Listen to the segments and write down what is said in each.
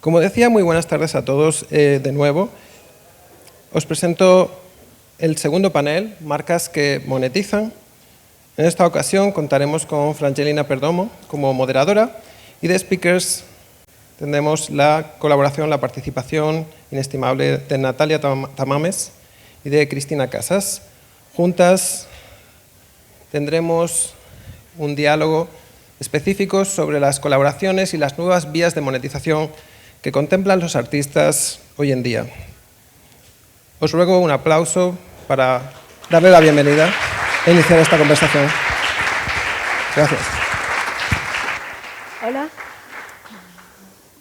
Como decía, muy buenas tardes a todos de nuevo. Os presento el segundo panel, Marcas que monetizan. En esta ocasión contaremos con Frangelina Perdomo como moderadora y de speakers tendremos la colaboración, la participación inestimable de Natalia Tamames y de Cristina Casas. Juntas tendremos un diálogo específico sobre las colaboraciones y las nuevas vías de monetización que contemplan los artistas hoy en día. Os ruego un aplauso para darle la bienvenida e iniciar esta conversación. Gracias. Hola.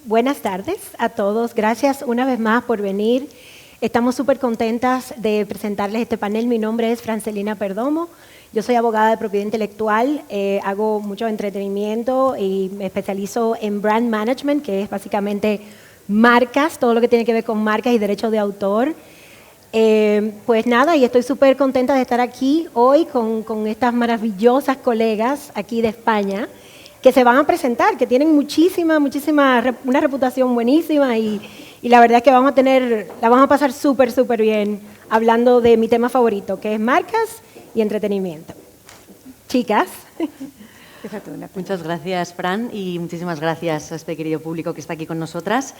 Buenas tardes a todos. Gracias una vez más por venir. Estamos súper contentas de presentarles este panel. Mi nombre es Frangelina Perdomo. Yo soy abogada de propiedad intelectual, hago mucho entretenimiento y me especializo en brand management, que es básicamente marcas, todo lo que tiene que ver con marcas y derechos de autor. Pues nada, y estoy súper contenta de estar aquí hoy con estas maravillosas colegas aquí de España que se van a presentar, que tienen una reputación buenísima y la verdad es que la vamos a pasar súper bien hablando de mi tema favorito, que es marcas y entretenimiento. Chicas. Muchas gracias, Fran, y muchísimas gracias a este querido público que está aquí con nosotras.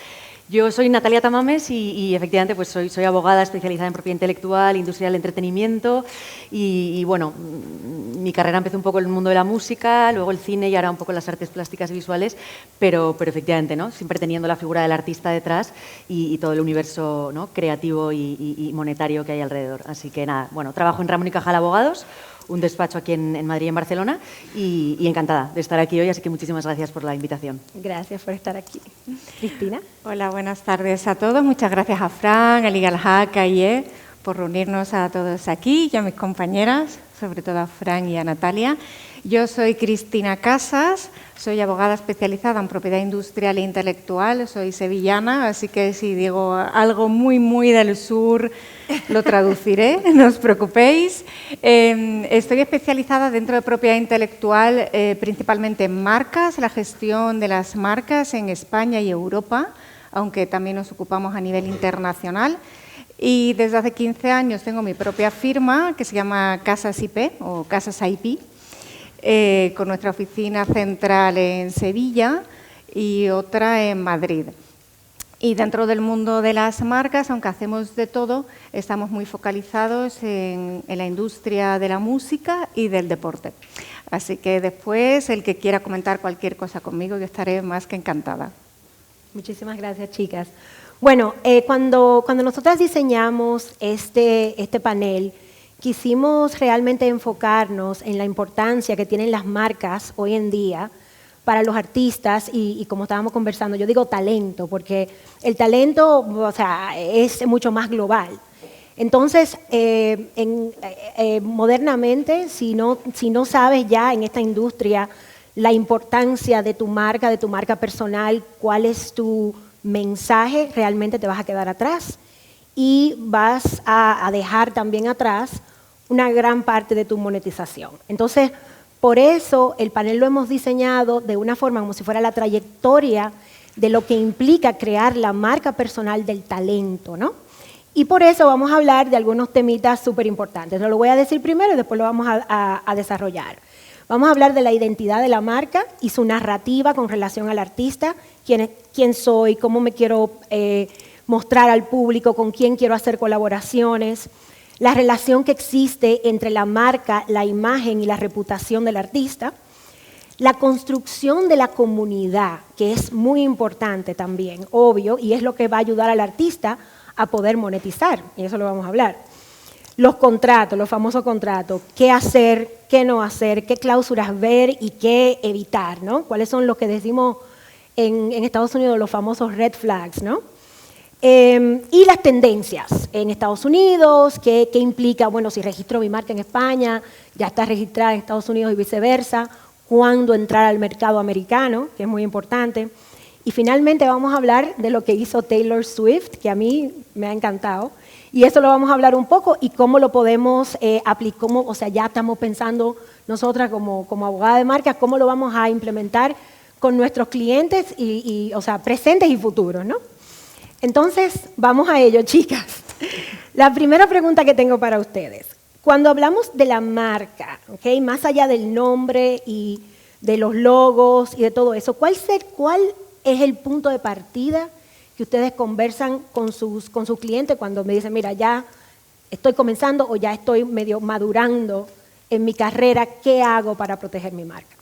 Yo soy Natalia Tamames y efectivamente pues soy abogada especializada en propiedad intelectual, industria del entretenimiento y bueno, mi carrera empezó un poco en el mundo de la música, luego el cine y ahora un poco las artes plásticas y visuales, pero efectivamente, ¿no? Siempre teniendo la figura del artista detrás y todo el universo, ¿no? creativo y monetario que hay alrededor. Así que nada, bueno, trabajo en Ramón y Cajal Abogados, un despacho aquí en Madrid y en Barcelona y encantada de estar aquí hoy, así que muchísimas gracias por la invitación. Gracias por estar aquí. Cristina. Hola, buenas tardes a todos. Muchas gracias a Fran, a Legal Hack, a IE, por reunirnos a todos aquí y a mis compañeras, sobre todo a Fran y a Natalia. Yo soy Cristina Casas, soy abogada especializada en propiedad industrial e intelectual, soy sevillana, así que si digo algo muy del sur lo traduciré, no os preocupéis. Estoy especializada dentro de propiedad intelectual principalmente en marcas, la gestión de las marcas en España y Europa, aunque también nos ocupamos a nivel internacional. Y desde hace 15 años tengo mi propia firma que se llama Casas IP o Casas IP, con nuestra oficina central en Sevilla y otra en Madrid. Y dentro del mundo de las marcas, aunque hacemos de todo, estamos muy focalizados en la industria de la música y del deporte. Así que después, el que quiera comentar cualquier cosa conmigo, yo estaré más que encantada. Muchísimas gracias, chicas. Bueno, cuando nosotras diseñamos este panel, quisimos realmente enfocarnos en la importancia que tienen las marcas hoy en día para los artistas y como estábamos conversando, yo digo talento, porque el talento, o sea, es mucho más global. Entonces, modernamente, si no sabes ya en esta industria la importancia de tu marca personal, cuál es tu mensaje, realmente te vas a quedar atrás y vas a dejar también atrás una gran parte de tu monetización. Entonces, por eso el panel lo hemos diseñado de una forma como si fuera la trayectoria de lo que implica crear la marca personal del talento, ¿no? Y por eso vamos a hablar de algunos temitas súper importantes. No lo voy a decir primero y después lo vamos a desarrollar. Vamos a hablar de la identidad de la marca y su narrativa con relación al artista, quién soy, cómo me quiero mostrar al público, con quién quiero hacer colaboraciones, la relación que existe entre la marca, la imagen y la reputación del artista, la construcción de la comunidad, que es muy importante también, obvio, y es lo que va a ayudar al artista a poder monetizar, y eso lo vamos a hablar. Los contratos, los famosos contratos, qué hacer, qué no hacer, qué cláusulas ver y qué evitar, ¿no? ¿Cuáles son los que decimos en Estados Unidos los famosos red flags, ¿no? Y las tendencias en Estados Unidos, qué implica, bueno, si registro mi marca en España, ya está registrada en Estados Unidos y viceversa, cuándo entrar al mercado americano, que es muy importante. Y finalmente vamos a hablar de lo que hizo Taylor Swift, que a mí me ha encantado, y eso lo vamos a hablar un poco y cómo lo podemos aplicar, o sea, ya estamos pensando nosotras como abogada de marca, cómo lo vamos a implementar con nuestros clientes, o sea, presentes y futuros, ¿no? Entonces, vamos a ello, chicas. La primera pregunta que tengo para ustedes. Cuando hablamos de la marca, ¿okay? Más allá del nombre y de los logos y de todo eso, ¿cuál es el punto de partida que ustedes conversan con sus clientes cuando me dicen, mira, ya estoy comenzando o ya estoy medio madurando en mi carrera, ¿qué hago para proteger mi marca?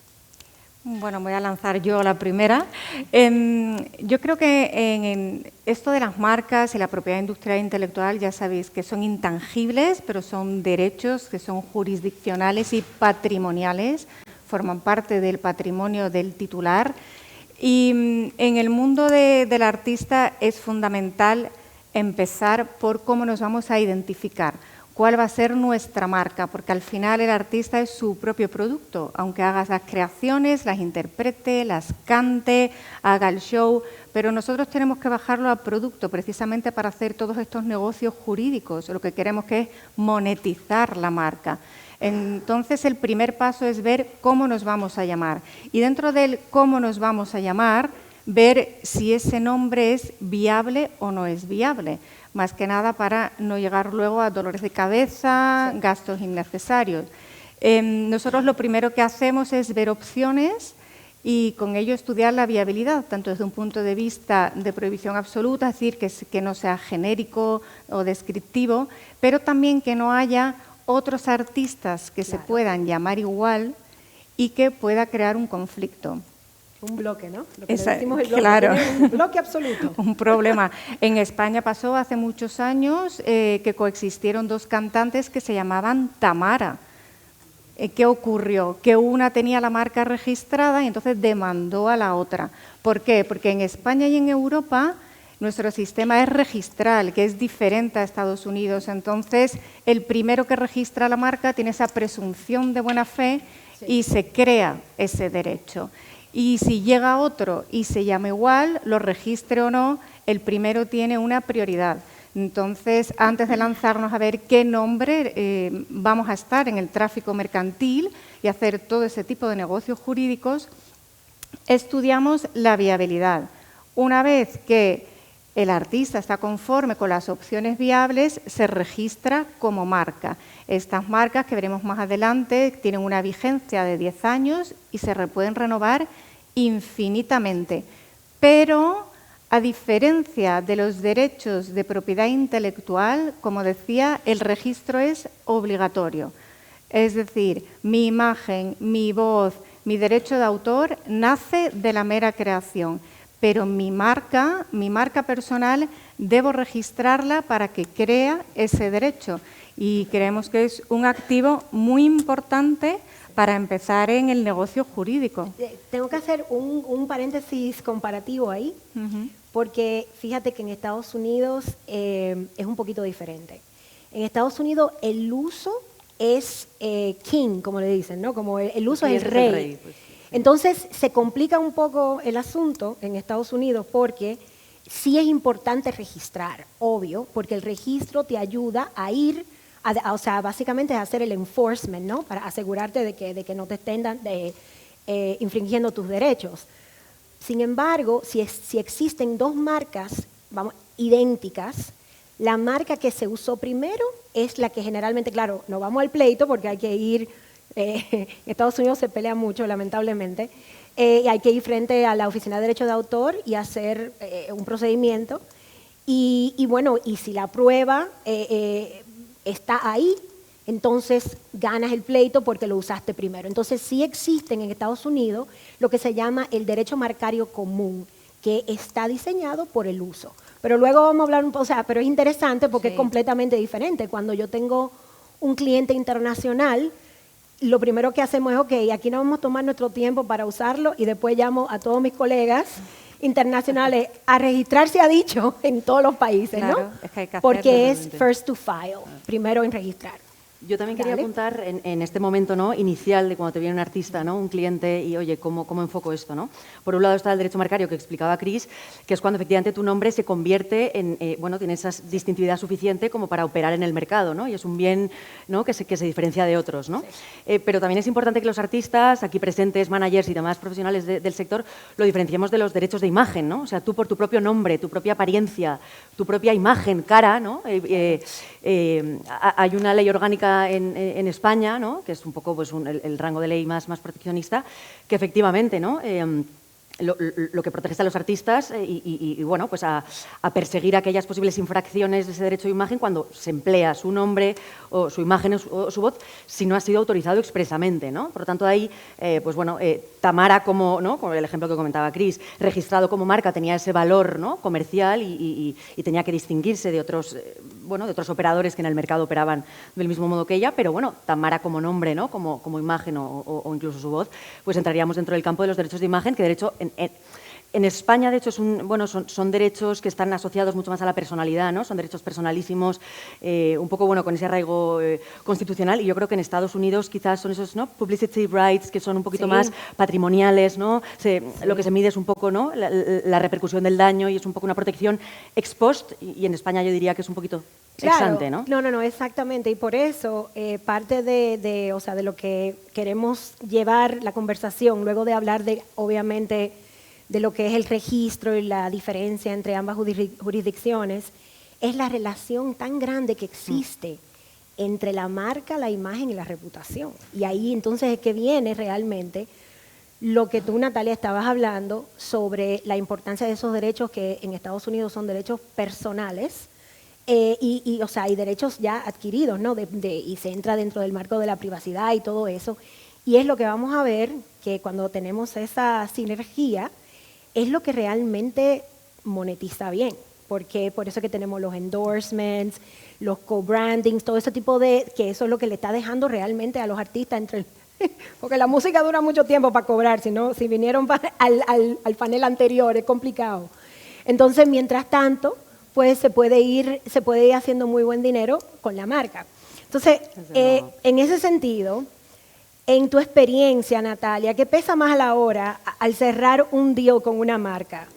Bueno, voy a lanzar yo la primera. Yo creo que en esto de las marcas y la propiedad industrial e intelectual, ya sabéis que son intangibles, pero son derechos que son jurisdiccionales y patrimoniales, forman parte del patrimonio del titular. Y en el mundo del artista es fundamental empezar por cómo nos vamos a identificar, cuál va a ser nuestra marca, porque al final el artista es su propio producto, aunque hagas las creaciones, las interprete, las cante, haga el show, pero nosotros tenemos que bajarlo a producto precisamente para hacer todos estos negocios jurídicos, lo que queremos que es monetizar la marca. Entonces el primer paso es ver cómo nos vamos a llamar y dentro del cómo nos vamos a llamar, ver si ese nombre es viable o no es viable. Más que nada para no llegar luego a dolores de cabeza, sí, gastos innecesarios. Nosotros lo primero que hacemos es ver opciones y con ello estudiar la viabilidad, tanto desde un punto de vista de prohibición absoluta, es decir, que no sea genérico o descriptivo, pero también que no haya otros artistas que se puedan llamar igual y que pueda crear un conflicto. Un bloque, ¿no? Lo que le decimos el bloque, claro. Un bloque absoluto. Un problema. En España pasó hace muchos años que coexistieron dos cantantes que se llamaban Tamara. ¿Qué ocurrió? Que una tenía la marca registrada y entonces demandó a la otra. ¿Por qué? Porque en España y en Europa nuestro sistema es registral, que es diferente a Estados Unidos. Entonces, el primero que registra la marca tiene esa presunción de buena fe y se crea ese derecho. Y si llega otro y se llama igual, lo registre o no, el primero tiene una prioridad. Entonces, antes de lanzarnos a ver qué nombre vamos a estar en el tráfico mercantil y hacer todo ese tipo de negocios jurídicos, estudiamos la viabilidad. Una vez que el artista está conforme con las opciones viables, se registra como marca. Estas marcas, que veremos más adelante, tienen una vigencia de 10 años y se pueden renovar infinitamente. Pero, a diferencia de los derechos de propiedad intelectual, como decía, el registro es obligatorio. Es decir, mi imagen, mi voz, mi derecho de autor nace de la mera creación. Pero mi marca personal, debo registrarla para que crea ese derecho. Y creemos que es un activo muy importante para empezar en el negocio jurídico. Tengo que hacer un paréntesis comparativo ahí, porque fíjate que en Estados Unidos es un poquito diferente. En Estados Unidos el uso es king, como le dicen, ¿no? Como el uso es el rey. Pues. Entonces, se complica un poco el asunto en Estados Unidos porque sí es importante registrar, obvio, porque el registro te ayuda a ir, o sea, básicamente a hacer el enforcement, ¿no? Para asegurarte de que no te estén infringiendo tus derechos. Sin embargo, si existen dos marcas idénticas, la marca que se usó primero es la que generalmente, claro, no vamos al pleito porque hay que ir... en Estados Unidos se pelea mucho, lamentablemente, y hay que ir frente a la Oficina de Derecho de Autor y hacer un procedimiento. Y bueno, y si la prueba está ahí, entonces ganas el pleito porque lo usaste primero. Entonces sí existen en Estados Unidos lo que se llama el derecho marcario común, que está diseñado por el uso. Pero luego vamos a hablar un poco, o sea, pero es interesante porque es completamente diferente. Cuando yo tengo un cliente internacional, lo primero que hacemos es, ok, aquí nos vamos a tomar nuestro tiempo para usarlo y después llamo a todos mis colegas internacionales a registrar, se ha dicho, en todos los países, claro, ¿no? Es que hay que porque es realmente. first to file, primero en registrar. Yo también quería Dale. apuntar en este momento, ¿no?, inicial de cuando te viene un artista, ¿no?, un cliente y, oye, ¿cómo enfoco esto, ¿no? Por un lado está el derecho marcario que explicaba Cris, que es cuando efectivamente tu nombre se convierte en, bueno, tiene esa distintividad suficiente como para operar en el mercado, ¿no? Y es un bien, ¿no?, que se diferencia de otros, ¿no? Sí. Pero también es importante que los artistas, aquí presentes, managers y demás profesionales del sector, lo diferenciemos de los derechos de imagen, ¿no? O sea, tú por tu propio nombre, tu propia apariencia, tu propia imagen, cara, ¿no? Hay una ley orgánica en España, ¿no?, que es un poco pues, el rango de ley más proteccionista, que efectivamente, ¿no?, lo que protege a los artistas y bueno, pues a perseguir aquellas posibles infracciones de ese derecho de imagen cuando se emplea su nombre o su imagen o su voz si no ha sido autorizado expresamente, ¿no? Por lo tanto, ahí, pues bueno, Tamara, como, ¿no?, como el ejemplo que comentaba Cris, registrado como marca tenía ese valor, ¿no?, comercial y tenía que distinguirse de otros, bueno, de otros operadores que en el mercado operaban del mismo modo que ella, pero bueno, Tamara como nombre, ¿no?, como imagen o incluso su voz, pues entraríamos dentro del campo de los derechos de imagen, que de hecho en España, de hecho, son derechos que están asociados mucho más a la personalidad, ¿no? Son derechos personalísimos, un poco bueno, con ese arraigo constitucional, y yo creo que en Estados Unidos quizás son esos, ¿no?, publicity rights, que son un poquito más patrimoniales, ¿no? Lo que se mide es un poco, ¿no?, la repercusión del daño y es un poco una protección ex post, y en España yo diría que es un poquito ex ante, ¿no? No, exactamente. Y por eso, parte o sea, de lo que queremos llevar la conversación, luego de hablar de, obviamente, de lo que es el registro y la diferencia entre ambas jurisdicciones, es la relación tan grande que existe entre la marca, la imagen y la reputación. Y ahí entonces es que viene realmente lo que tú, Natalia, estabas hablando sobre la importancia de esos derechos que en Estados Unidos son derechos personales, o sea, hay derechos ya adquiridos, ¿no? Y se entra dentro del marco de la privacidad y todo eso. Y es lo que vamos a ver, que cuando tenemos esa sinergia, es lo que realmente monetiza bien. Porque por eso que tenemos los endorsements, los co-brandings, todo ese tipo que eso es lo que le está dejando realmente a los artistas porque la música dura mucho tiempo para cobrar, si vinieron al panel anterior, es complicado. Entonces, mientras tanto, pues se puede ir haciendo muy buen dinero con la marca. Entonces, en ese sentido, en tu experiencia, Natalia, ¿qué pesa más a la hora al cerrar un deal con una marca?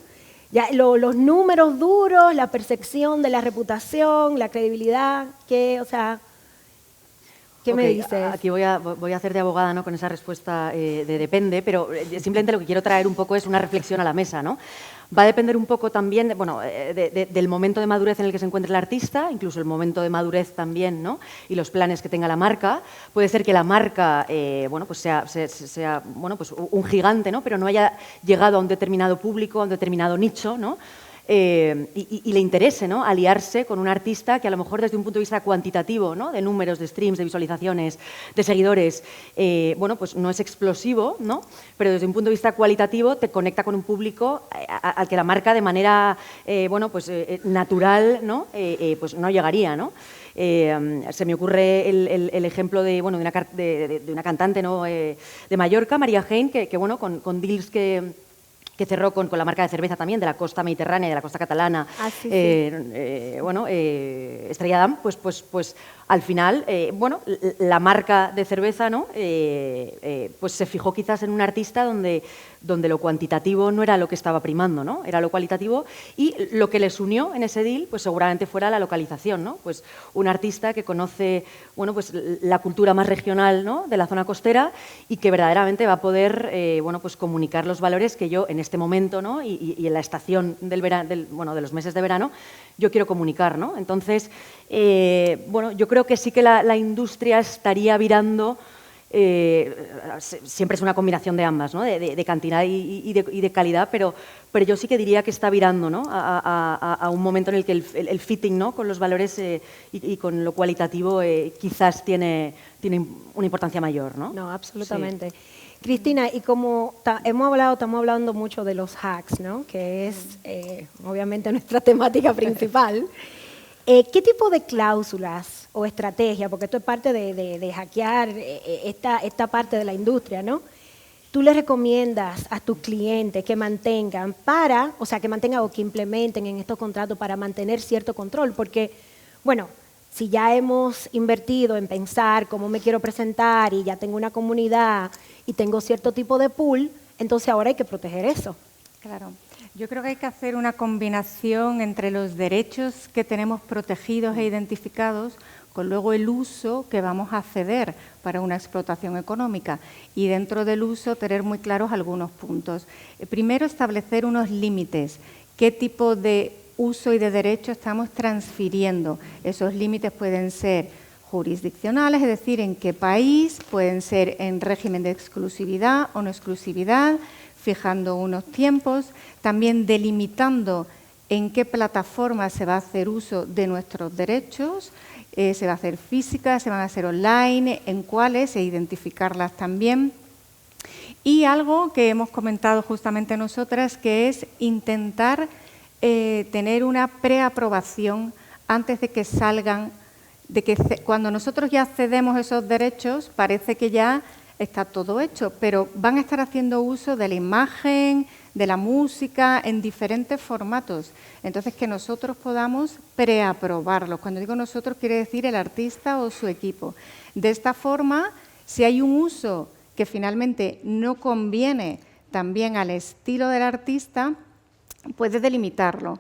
Ya, los números duros, la percepción de la reputación, la credibilidad, ¿qué me dices? Aquí voy a hacer de abogada, ¿no?, con esa respuesta de depende, pero simplemente lo que quiero traer un poco es una reflexión a la mesa, ¿no? Va a depender un poco también del momento de madurez en el que se encuentre el artista, incluso el momento de madurez también, ¿no?, y los planes que tenga la marca. Puede ser que la marca bueno, pues sea bueno, pues un gigante, ¿no?, pero no haya llegado a un determinado público, a un determinado nicho, ¿no?, y le interese, ¿no?, aliarse con un artista que a lo mejor desde un punto de vista cuantitativo, ¿no?, de números, de streams, de visualizaciones, de seguidores, bueno, pues no es explosivo, ¿no?, pero desde un punto de vista cualitativo te conecta con un público al que la marca de manera bueno, pues natural, ¿no?, pues no llegaría, ¿no? Se me ocurre el ejemplo de una cantante, ¿no?, de Mallorca, María Jaén, que bueno, con deals que cerró con la marca de cerveza también de la costa mediterránea y de la costa catalana, bueno, Estrella Damm, pues al final, bueno, la marca de cerveza, ¿no?, pues se fijó quizás en un artista donde lo cuantitativo no era lo que estaba primando, ¿no?, era lo cualitativo, y lo que les unió en ese deal, pues seguramente fuera la localización, ¿no? Pues un artista que conoce, bueno, pues la cultura más regional, ¿no?, de la zona costera y que verdaderamente va a poder, bueno, pues comunicar los valores que yo en este momento, ¿no?, y en la estación del verano, bueno, de los meses de verano, yo quiero comunicar, ¿no? Entonces, bueno, yo creo que sí que la industria estaría virando. Siempre es una combinación de ambas, ¿no?, de cantidad y de calidad, pero yo sí que diría que está virando, ¿no?, a un momento en el que el fitting, ¿no?, con los valores y con lo cualitativo quizás tiene una importancia mayor, ¿no? No, absolutamente. Sí. Cristina, y como estamos hablando mucho de los hacks, ¿no?, que es obviamente nuestra temática principal. ¿Qué tipo de cláusulas o estrategia, porque esto es parte de hackear esta parte de la industria, ¿no?, tú le recomiendas a tus clientes que mantengan o que implementen en estos contratos para mantener cierto control? Porque, bueno, si ya hemos invertido en pensar cómo me quiero presentar y ya tengo una comunidad y tengo cierto tipo de pool, entonces ahora hay que proteger eso. Claro. Yo creo que hay que hacer una combinación entre los derechos que tenemos protegidos e identificados con luego el uso que vamos a ceder para una explotación económica y dentro del uso tener muy claros algunos puntos. Primero, establecer unos límites. ¿Qué tipo de uso y de derecho estamos transfiriendo? Esos límites pueden ser jurisdiccionales, es decir, en qué país, pueden ser en régimen de exclusividad o no exclusividad, fijando unos tiempos, también delimitando en qué plataforma se va a hacer uso de nuestros derechos, se va a hacer física, se van a hacer online, en cuáles e identificarlas también. Y algo que hemos comentado justamente nosotras, que es intentar tener una preaprobación antes de que salgan, de que cuando nosotros ya cedemos esos derechos parece que ya está todo hecho, pero van a estar haciendo uso de la imagen, de la música, en diferentes formatos. Entonces, que nosotros podamos preaprobarlos. Cuando digo nosotros, quiere decir el artista o su equipo. De esta forma, si hay un uso que finalmente no conviene también al estilo del artista, puede delimitarlo.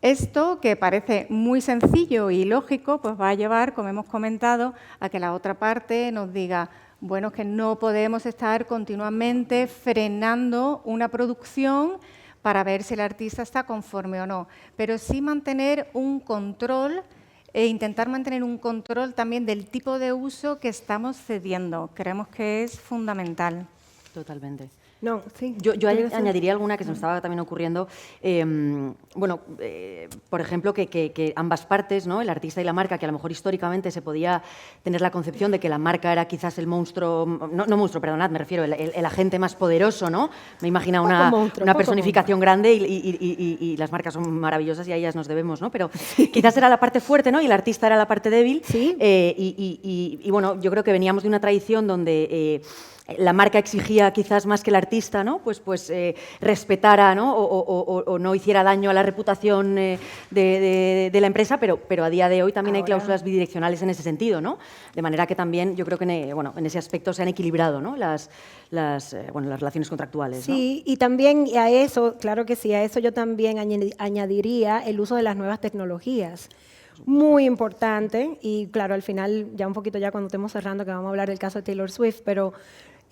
Esto, que parece muy sencillo y lógico, pues va a llevar, como hemos comentado, a que la otra parte nos diga, bueno, que no podemos estar continuamente frenando una producción para ver si el artista está conforme o no, pero sí mantener un control e intentar mantener un control también del tipo de uso que estamos cediendo. Creemos que es fundamental. Totalmente. No, sí. Yo añadiría alguna que se me estaba también ocurriendo. Por ejemplo, que ambas partes, ¿no? El artista y la marca, que a lo mejor históricamente se podía tener la concepción de que la marca era quizás el monstruo, no monstruo, perdonad, me refiero, el agente más poderoso, ¿no? Me imagino una personificación grande y las marcas son maravillosas y a ellas nos debemos, ¿no? Pero quizás era la parte fuerte, ¿no? Y el artista era la parte débil. Sí. Y bueno, yo creo que veníamos de una tradición donde la marca exigía quizás más que el artista, ¿no? Pues respetara, ¿no? O no hiciera daño a la reputación de la empresa, pero a día de hoy también hay cláusulas bidireccionales en ese sentido, ¿no? De manera que también yo creo que en ese aspecto se han equilibrado, ¿no? las relaciones contractuales, ¿no? Sí, y también a eso, claro que sí, a eso yo también añadiría el uso de las nuevas tecnologías. Muy importante, y claro, al final, ya un poquito ya cuando estemos cerrando, que vamos a hablar del caso de Taylor Swift, pero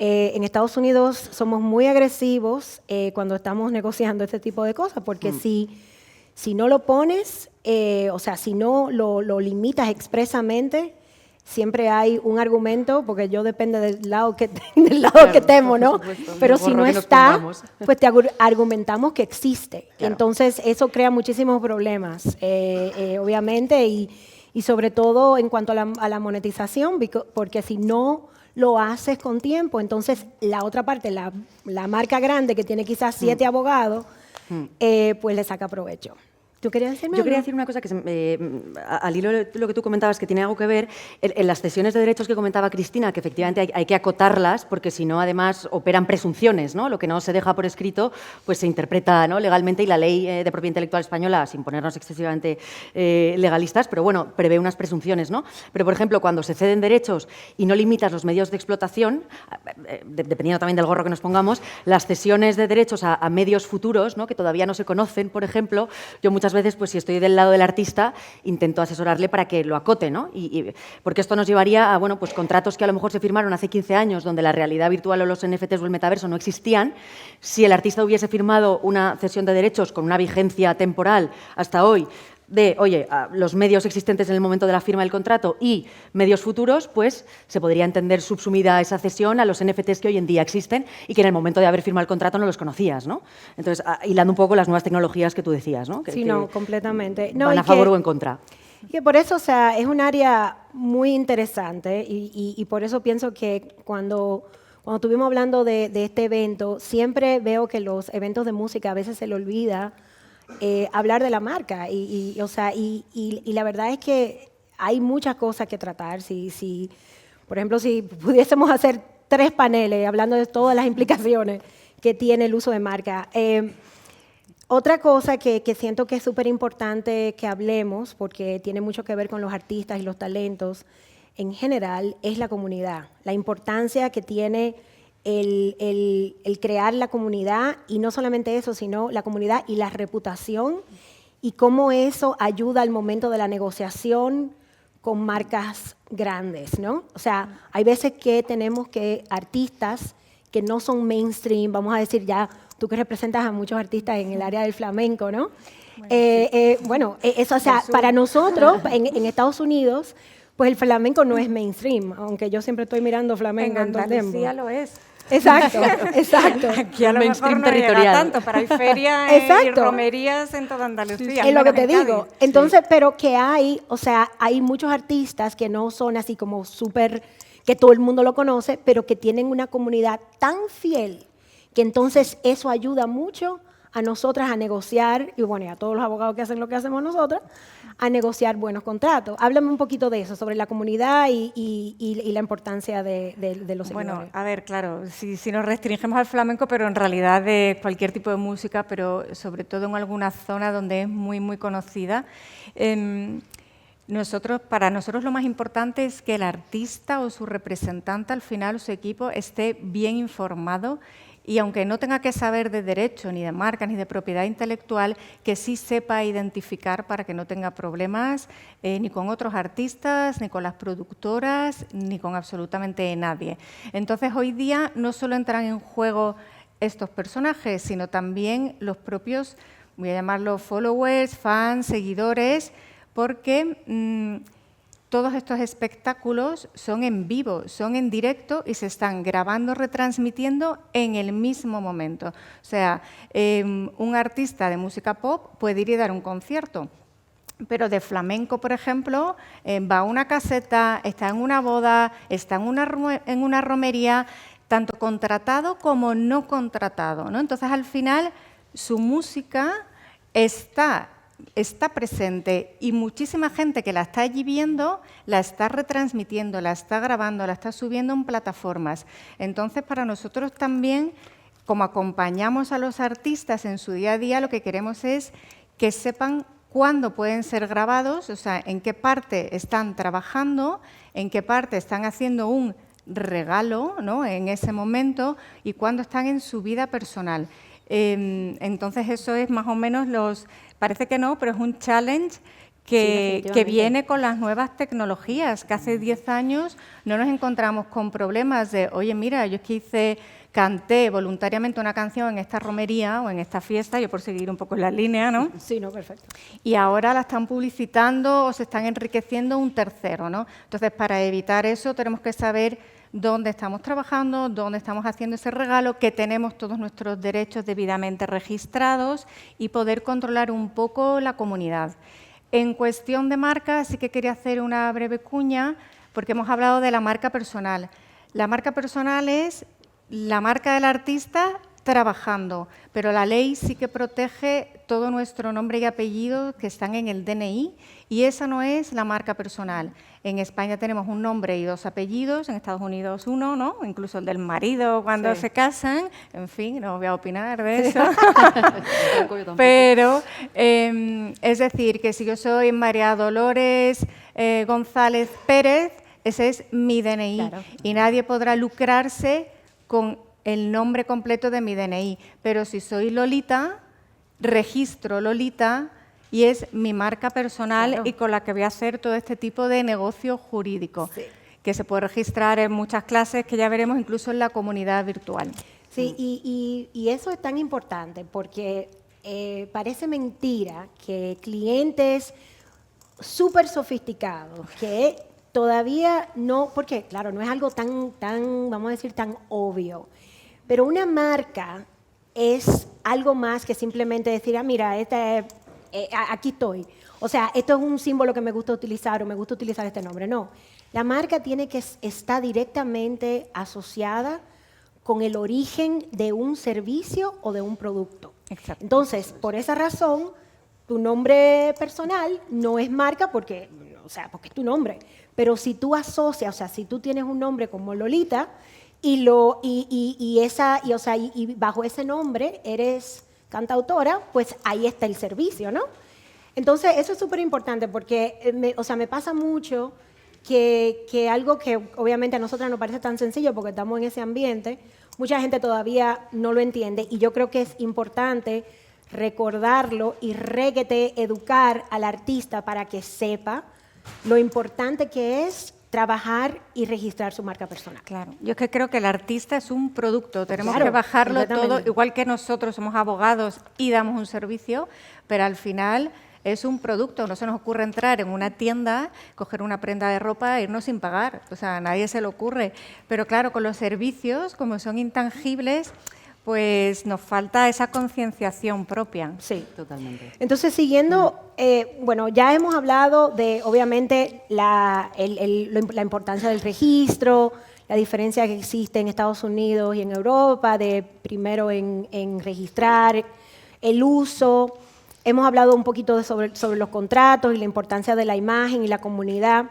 en Estados Unidos somos muy agresivos cuando estamos negociando este tipo de cosas, porque si no lo pones, o sea, si no lo limitas expresamente, siempre hay un argumento, porque yo depende del lado que estemos, ¿no? Pero si no está, pues te argumentamos que existe. Claro. Entonces, eso crea muchísimos problemas, obviamente, y sobre todo en cuanto a la monetización, porque si no lo haces con tiempo, entonces la otra parte, la marca grande que tiene quizás 7 abogados, pues le saca provecho. ¿Tú querías decirme Yo algo? quería decir una cosa que, al hilo de lo que tú comentabas, que tiene algo que ver, en las cesiones de derechos que comentaba Cristina, que efectivamente hay que acotarlas, porque si no, además, operan presunciones, ¿no? Lo que no se deja por escrito, pues se interpreta, ¿no? Legalmente, y la ley de propiedad intelectual española, sin ponernos excesivamente legalistas, pero bueno, prevé unas presunciones, ¿no? Pero, por ejemplo, cuando se ceden derechos y no limitas los medios de explotación, dependiendo también del gorro que nos pongamos, las cesiones de derechos a medios futuros, ¿no? Que todavía no se conocen, por ejemplo, yo muchas veces, pues si estoy del lado del artista, intento asesorarle para que lo acote, ¿no? Porque esto nos llevaría a, bueno, pues contratos que a lo mejor se firmaron hace 15 años, donde la realidad virtual o los NFTs o el metaverso no existían. Si el artista hubiese firmado una cesión de derechos con una vigencia temporal hasta hoy, los medios existentes en el momento de la firma del contrato y medios futuros, pues se podría entender subsumida esa cesión a los NFTs que hoy en día existen y que en el momento de haber firmado el contrato no los conocías, ¿no? Entonces, hilando un poco las nuevas tecnologías que tú decías, ¿no? Completamente. Van a favor o en contra. Y que por eso, o sea, es un área muy interesante y por eso pienso que cuando estuvimos hablando de este evento, siempre veo que los eventos de música a veces se le olvida hablar de la marca y la verdad es que hay muchas cosas que tratar. Por ejemplo, si pudiésemos hacer 3 paneles hablando de todas las implicaciones que tiene el uso de marca. Otra cosa que siento que es súper importante que hablemos, porque tiene mucho que ver con los artistas y los talentos en general, es la comunidad. La importancia que tiene el crear la comunidad, y no solamente eso, sino la comunidad y la reputación, y cómo eso ayuda al momento de la negociación con marcas grandes, ¿no? O sea, hay veces que tenemos que artistas que no son mainstream, vamos a decir ya, tú que representas a muchos artistas en el área del flamenco, ¿no? Bueno, eso, o sea, para nosotros, en Estados Unidos, pues el flamenco no es mainstream, aunque yo siempre estoy mirando flamenco En todo el tiempo. Andalucía lo es. Exacto, exacto. Aquí a lo mejor no llega tanto, pero hay ferias y romerías en toda Andalucía. Es lo que te en digo. Cádiz. Entonces, pero que hay, o sea, hay muchos artistas que no son así como súper, que todo el mundo lo conoce, pero que tienen una comunidad tan fiel que entonces eso ayuda mucho a nosotras a negociar, y bueno, y a todos los abogados que hacen lo que hacemos nosotras, a negociar buenos contratos. Háblame un poquito de eso, sobre la comunidad y la importancia de los seguidores. Bueno, a ver, claro, si nos restringimos al flamenco, pero en realidad de cualquier tipo de música, pero sobre todo en alguna zona donde es muy, muy conocida. Para nosotros lo más importante es que el artista o su representante, al final, o su equipo, esté bien informado, y aunque no tenga que saber de derecho, ni de marca, ni de propiedad intelectual, que sí sepa identificar para que no tenga problemas ni con otros artistas, ni con las productoras, ni con absolutamente nadie. Entonces, hoy día no solo entran en juego estos personajes, sino también los propios, voy a llamarlos followers, fans, seguidores, porque todos estos espectáculos son en vivo, son en directo y se están grabando, retransmitiendo en el mismo momento. O sea, un artista de música pop puede ir y dar un concierto, pero de flamenco, por ejemplo, va a una caseta, está en una boda, está en una romería, tanto contratado como no contratado, ¿no? Entonces, al final, su música está presente, y muchísima gente que la está allí viendo la está retransmitiendo, la está grabando, la está subiendo en plataformas. Entonces, para nosotros también, como acompañamos a los artistas en su día a día, lo que queremos es que sepan cuándo pueden ser grabados, o sea, en qué parte están trabajando, en qué parte están haciendo un regalo, ¿no?, en ese momento, y cuándo están en su vida personal. Entonces, eso es más o menos parece que no, pero es un challenge que viene con las nuevas tecnologías, que hace 10 años no nos encontramos con problemas de, oye, mira, yo es que canté voluntariamente una canción en esta romería o en esta fiesta, yo por seguir un poco en la línea, ¿no? Sí, no, perfecto. Y ahora la están publicitando o se están enriqueciendo un tercero, ¿no? Entonces, para evitar eso, tenemos que saber dónde estamos trabajando, dónde estamos haciendo ese regalo, que tenemos todos nuestros derechos debidamente registrados y poder controlar un poco la comunidad. En cuestión de marca, sí que quería hacer una breve cuña, porque hemos hablado de la marca personal. La marca personal es la marca del artista trabajando, pero la ley sí que protege todo nuestro nombre y apellido que están en el DNI, y esa no es la marca personal. En España tenemos un nombre y 2 apellidos, en Estados Unidos 1, ¿no? Incluso el del marido cuando se casan. En fin, no voy a opinar de eso. Pero, es decir, que si yo soy María Dolores González Pérez, ese es mi DNI. Claro. Y nadie podrá lucrarse con el nombre completo de mi DNI. Pero si soy Lolita, registro Lolita, y es mi marca personal, claro, y con la que voy a hacer todo este tipo de negocio jurídico, sí, que se puede registrar en muchas clases que ya veremos, incluso en la comunidad virtual. Sí, y eso es tan importante porque parece mentira que clientes súper sofisticados que todavía no, porque claro, no es algo tan, vamos a decir, tan obvio, pero una marca es algo más que simplemente decir, mira, aquí estoy. O sea, esto es un símbolo que me gusta utilizar o me gusta utilizar este nombre. No, la marca tiene que estar directamente asociada con el origen de un servicio o de un producto. Exacto. Entonces, por esa razón, tu nombre personal no es marca porque es tu nombre. Pero si tú asocias, o sea, si tú tienes un nombre como Lolita y bajo ese nombre eres cantautora, pues ahí está el servicio, ¿no? Entonces, eso es súper importante porque, me pasa mucho que algo que obviamente a nosotras nos parece tan sencillo porque estamos en ese ambiente, mucha gente todavía no lo entiende y yo creo que es importante recordarlo y educar al artista para que sepa lo importante que es trabajar y registrar su marca personal. Claro, yo es que creo que el artista es un producto, tenemos Claro, que bajarlo todo, completamente. igual que nosotros somos abogados y damos un servicio, pero al final es un producto, no se nos ocurre entrar en una tienda, coger una prenda de ropa e irnos sin pagar, o sea, a nadie se le ocurre, pero claro, con los servicios, como son intangibles, pues nos falta esa concienciación propia. Sí. Totalmente. Entonces, siguiendo, bueno, ya hemos hablado de, obviamente, la importancia del registro, la diferencia que existe en Estados Unidos y en Europa, de primero en registrar, el uso. Hemos hablado un poquito sobre los contratos y la importancia de la imagen y la comunidad.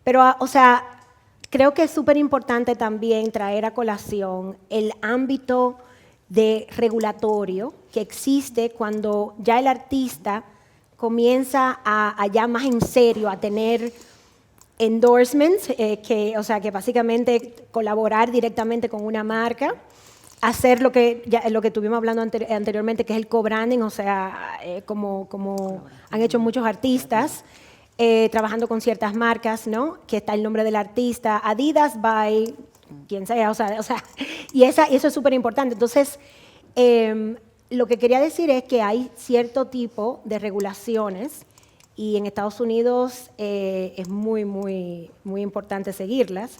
Pero, o sea, creo que es súper importante también traer a colación el ámbito de regulatorio que existe cuando ya el artista comienza a ya más en serio a tener endorsements, que básicamente colaborar directamente con una marca, hacer lo que estuvimos hablando anteriormente, que es el co-branding, o sea, como han hecho muchos artistas, trabajando con ciertas marcas, ¿no? Que está el nombre del artista, Adidas by quien sea, y eso es súper importante. Entonces, lo que quería decir es que hay cierto tipo de regulaciones y en Estados Unidos es muy, muy, muy importante seguirlas.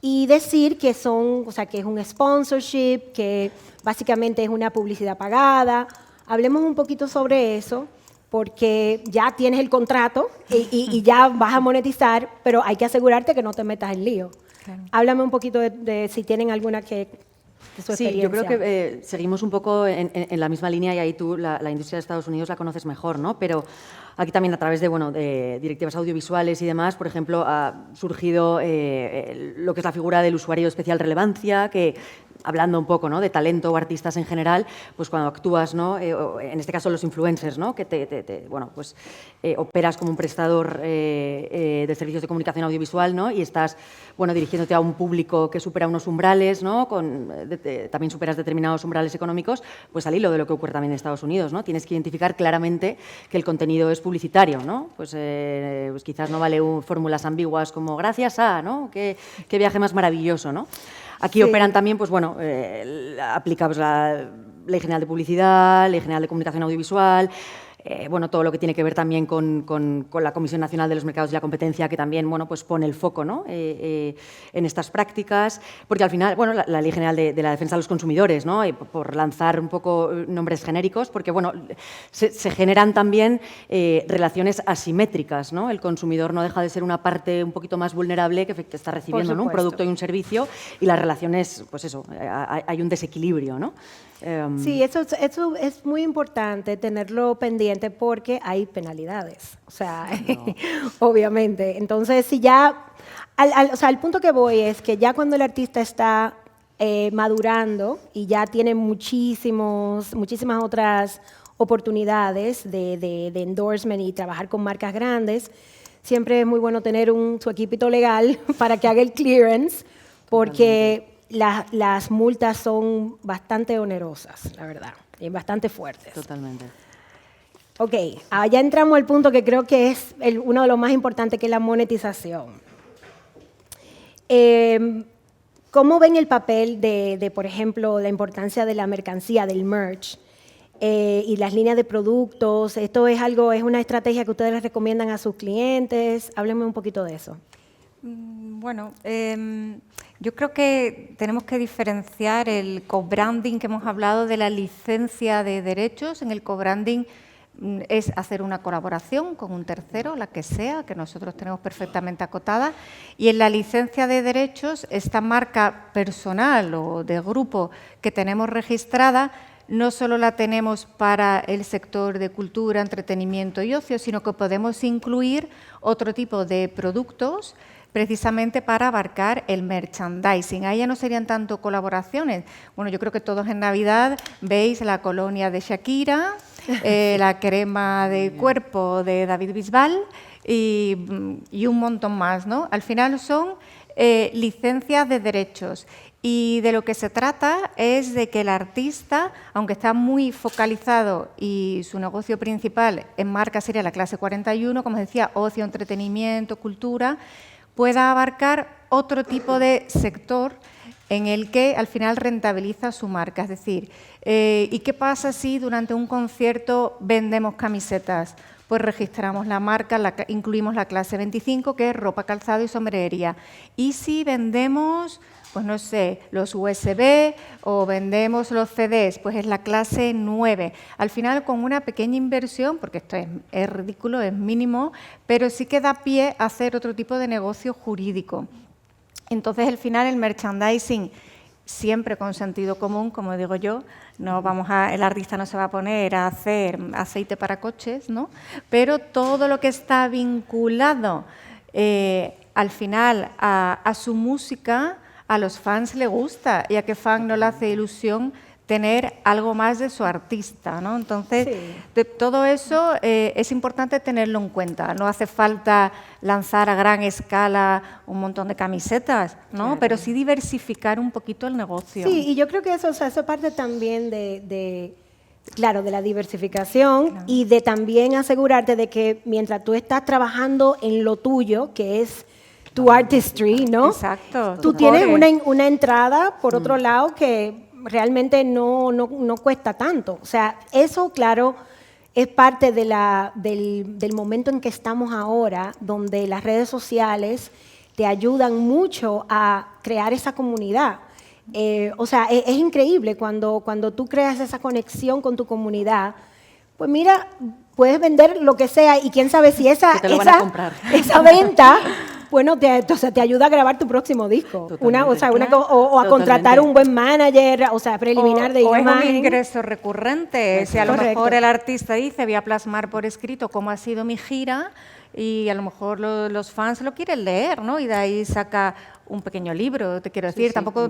Y decir que que es un sponsorship, que básicamente es una publicidad pagada. Hablemos un poquito sobre eso, porque ya tienes el contrato y ya vas a monetizar, pero hay que asegurarte que no te metas en lío. Claro. Háblame un poquito de si tienen alguna de su experiencia. Sí, yo creo que seguimos un poco en la misma línea y ahí tú la industria de Estados Unidos la conoces mejor, ¿no? Pero aquí también a través de directivas audiovisuales y demás, por ejemplo, ha surgido lo que es la figura del usuario de especial relevancia, que hablando un poco, ¿no?, de talento o artistas en general, pues cuando actúas, ¿no?, en este caso los influencers, ¿no?, que operas como un prestador de servicios de comunicación audiovisual, ¿no?, y estás, bueno, dirigiéndote a un público que supera unos umbrales, ¿no?, también superas determinados umbrales económicos, pues al hilo de lo que ocurre también en Estados Unidos, ¿no? Tienes que identificar claramente que el contenido es publicitario, ¿no? Pues quizás no vale fórmulas ambiguas como gracias a, ¿no?, qué viaje más maravilloso, ¿no? Aquí sí operan también, pues bueno, aplica pues, la Ley General de Publicidad, Ley General de Comunicación Audiovisual, bueno, todo lo que tiene que ver también con la Comisión Nacional de los Mercados y la Competencia, que también, bueno, pues pone el foco, ¿no?, en estas prácticas, porque al final, bueno, la Ley General de la Defensa de los Consumidores, ¿no?, y por lanzar un poco nombres genéricos, porque, bueno, se generan también relaciones asimétricas, ¿no? El consumidor no deja de ser una parte un poquito más vulnerable que está recibiendo, ¿no?, un producto y un servicio, y las relaciones, pues eso, hay un desequilibrio, ¿no? Sí, eso es muy importante tenerlo pendiente porque hay penalidades, o sea, no. Obviamente. Entonces, si ya, el punto que voy es que ya cuando el artista está madurando y ya tiene muchísimas otras oportunidades de endorsement y trabajar con marcas grandes, siempre es muy bueno tener su equipito legal para que haga el clearance, porque las multas son bastante onerosas, la verdad, y bastante fuertes. Totalmente. Ok, ya entramos al punto que creo que es uno de los más importantes, que es la monetización. ¿Cómo ven el papel de, por ejemplo, la importancia de la mercancía, del merch, y las líneas de productos? ¿Esto es una estrategia que ustedes les recomiendan a sus clientes? Háblenme un poquito de eso. Bueno, yo creo que tenemos que diferenciar el co-branding que hemos hablado de la licencia de derechos. En el co-branding es hacer una colaboración con un tercero, la que sea, que nosotros tenemos perfectamente acotada. Y en la licencia de derechos, esta marca personal o de grupo que tenemos registrada, no solo la tenemos para el sector de cultura, entretenimiento y ocio, sino que podemos incluir otro tipo de productos precisamente para abarcar el merchandising. Ahí ya no serían tanto colaboraciones. Bueno, yo creo que todos en Navidad veis la colonia de Shakira, la crema de cuerpo de David Bisbal y un montón más, ¿no? Al final son licencias de derechos. Y de lo que se trata es de que el artista, aunque está muy focalizado y su negocio principal en marca sería la clase 41, como decía, ocio, entretenimiento, cultura, pueda abarcar otro tipo de sector en el que al final rentabiliza su marca. Es decir, ¿y qué pasa si durante un concierto vendemos camisetas? Pues registramos la marca, incluimos la clase 25, que es ropa, calzado y sombrería. ¿Y si vendemos, pues no sé, los USB o vendemos los CDs? Pues es la clase 9. Al final, con una pequeña inversión, porque esto es ridículo, es mínimo, pero sí que da pie a hacer otro tipo de negocio jurídico. Entonces, al final, el merchandising, siempre con sentido común, como digo yo, el artista no se va a poner a hacer aceite para coches, ¿no? Pero todo lo que está vinculado al final a su música, a los fans le gusta, y a qué fan no le hace ilusión tener algo más de su artista, ¿no? Entonces, todo eso es importante tenerlo en cuenta. No hace falta lanzar a gran escala un montón de camisetas, ¿no? Claro. Pero sí diversificar un poquito el negocio. Sí, y yo creo que eso parte también de la diversificación, claro, y de también asegurarte de que mientras tú estás trabajando en lo tuyo, que es tu artistry, ¿no? Exacto. Tú tienes una entrada, por otro lado, que realmente no cuesta tanto. O sea, eso, claro, es parte del momento en que estamos ahora, donde las redes sociales te ayudan mucho a crear esa comunidad. O sea, es increíble cuando tú creas esa conexión con tu comunidad. Pues mira, puedes vender lo que sea y quién sabe si esa venta, bueno, te ayuda a grabar tu próximo disco. O a contratar un buen manager, o sea, preliminar de imagen. O es un ingreso recurrente. Si a lo mejor el artista dice, voy a plasmar por escrito cómo ha sido mi gira, y a lo mejor los fans lo quieren leer, ¿no? Y de ahí saca un pequeño libro, te quiero decir. Tampoco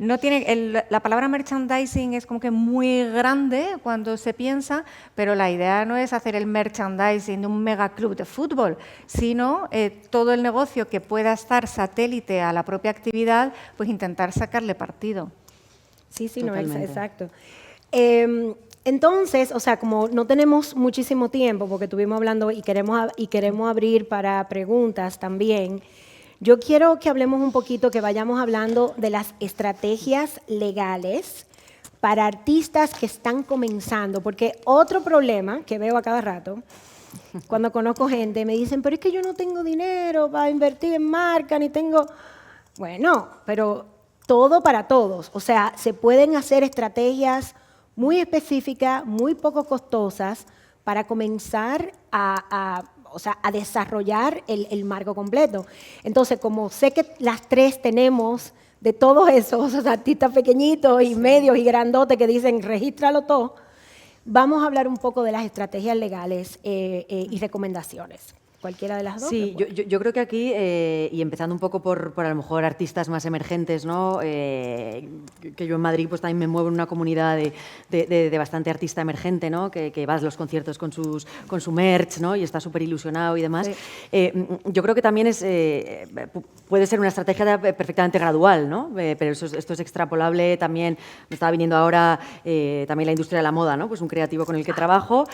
no tiene la palabra merchandising es como que muy grande cuando se piensa, pero la idea no es hacer el merchandising de un mega club de fútbol, sino todo el negocio que pueda estar satélite a la propia actividad, pues intentar sacarle partido. Sí, no, exacto. Entonces, o sea, como no tenemos muchísimo tiempo, porque estuvimos hablando y queremos abrir para preguntas también, yo quiero que hablemos un poquito, que vayamos hablando de las estrategias legales para artistas que están comenzando, porque otro problema que veo a cada rato, cuando conozco gente, me dicen, pero es que yo no tengo dinero para invertir en marca, ni tengo... Bueno, pero todo para todos. O sea, se pueden hacer estrategias muy específicas, muy poco costosas, para comenzar a desarrollar el marco completo. Entonces, como sé que las tres tenemos de todos esos artistas pequeñitos y medios y grandotes que dicen, regístralo todo, vamos a hablar un poco de las estrategias legales y recomendaciones. Cualquiera de las dos. Sí, yo creo que aquí, y empezando un poco por a lo mejor artistas más emergentes, ¿no? Que yo en Madrid pues también me muevo en una comunidad de bastante artista emergente, ¿no? Que va a los conciertos con su merch, ¿no? Y está súper ilusionado y demás. Sí. Yo creo que también puede ser una estrategia perfectamente gradual, ¿no? Pero esto es extrapolable también. Me estaba viniendo ahora también la industria de la moda, ¿no? Pues un creativo con el que trabajo,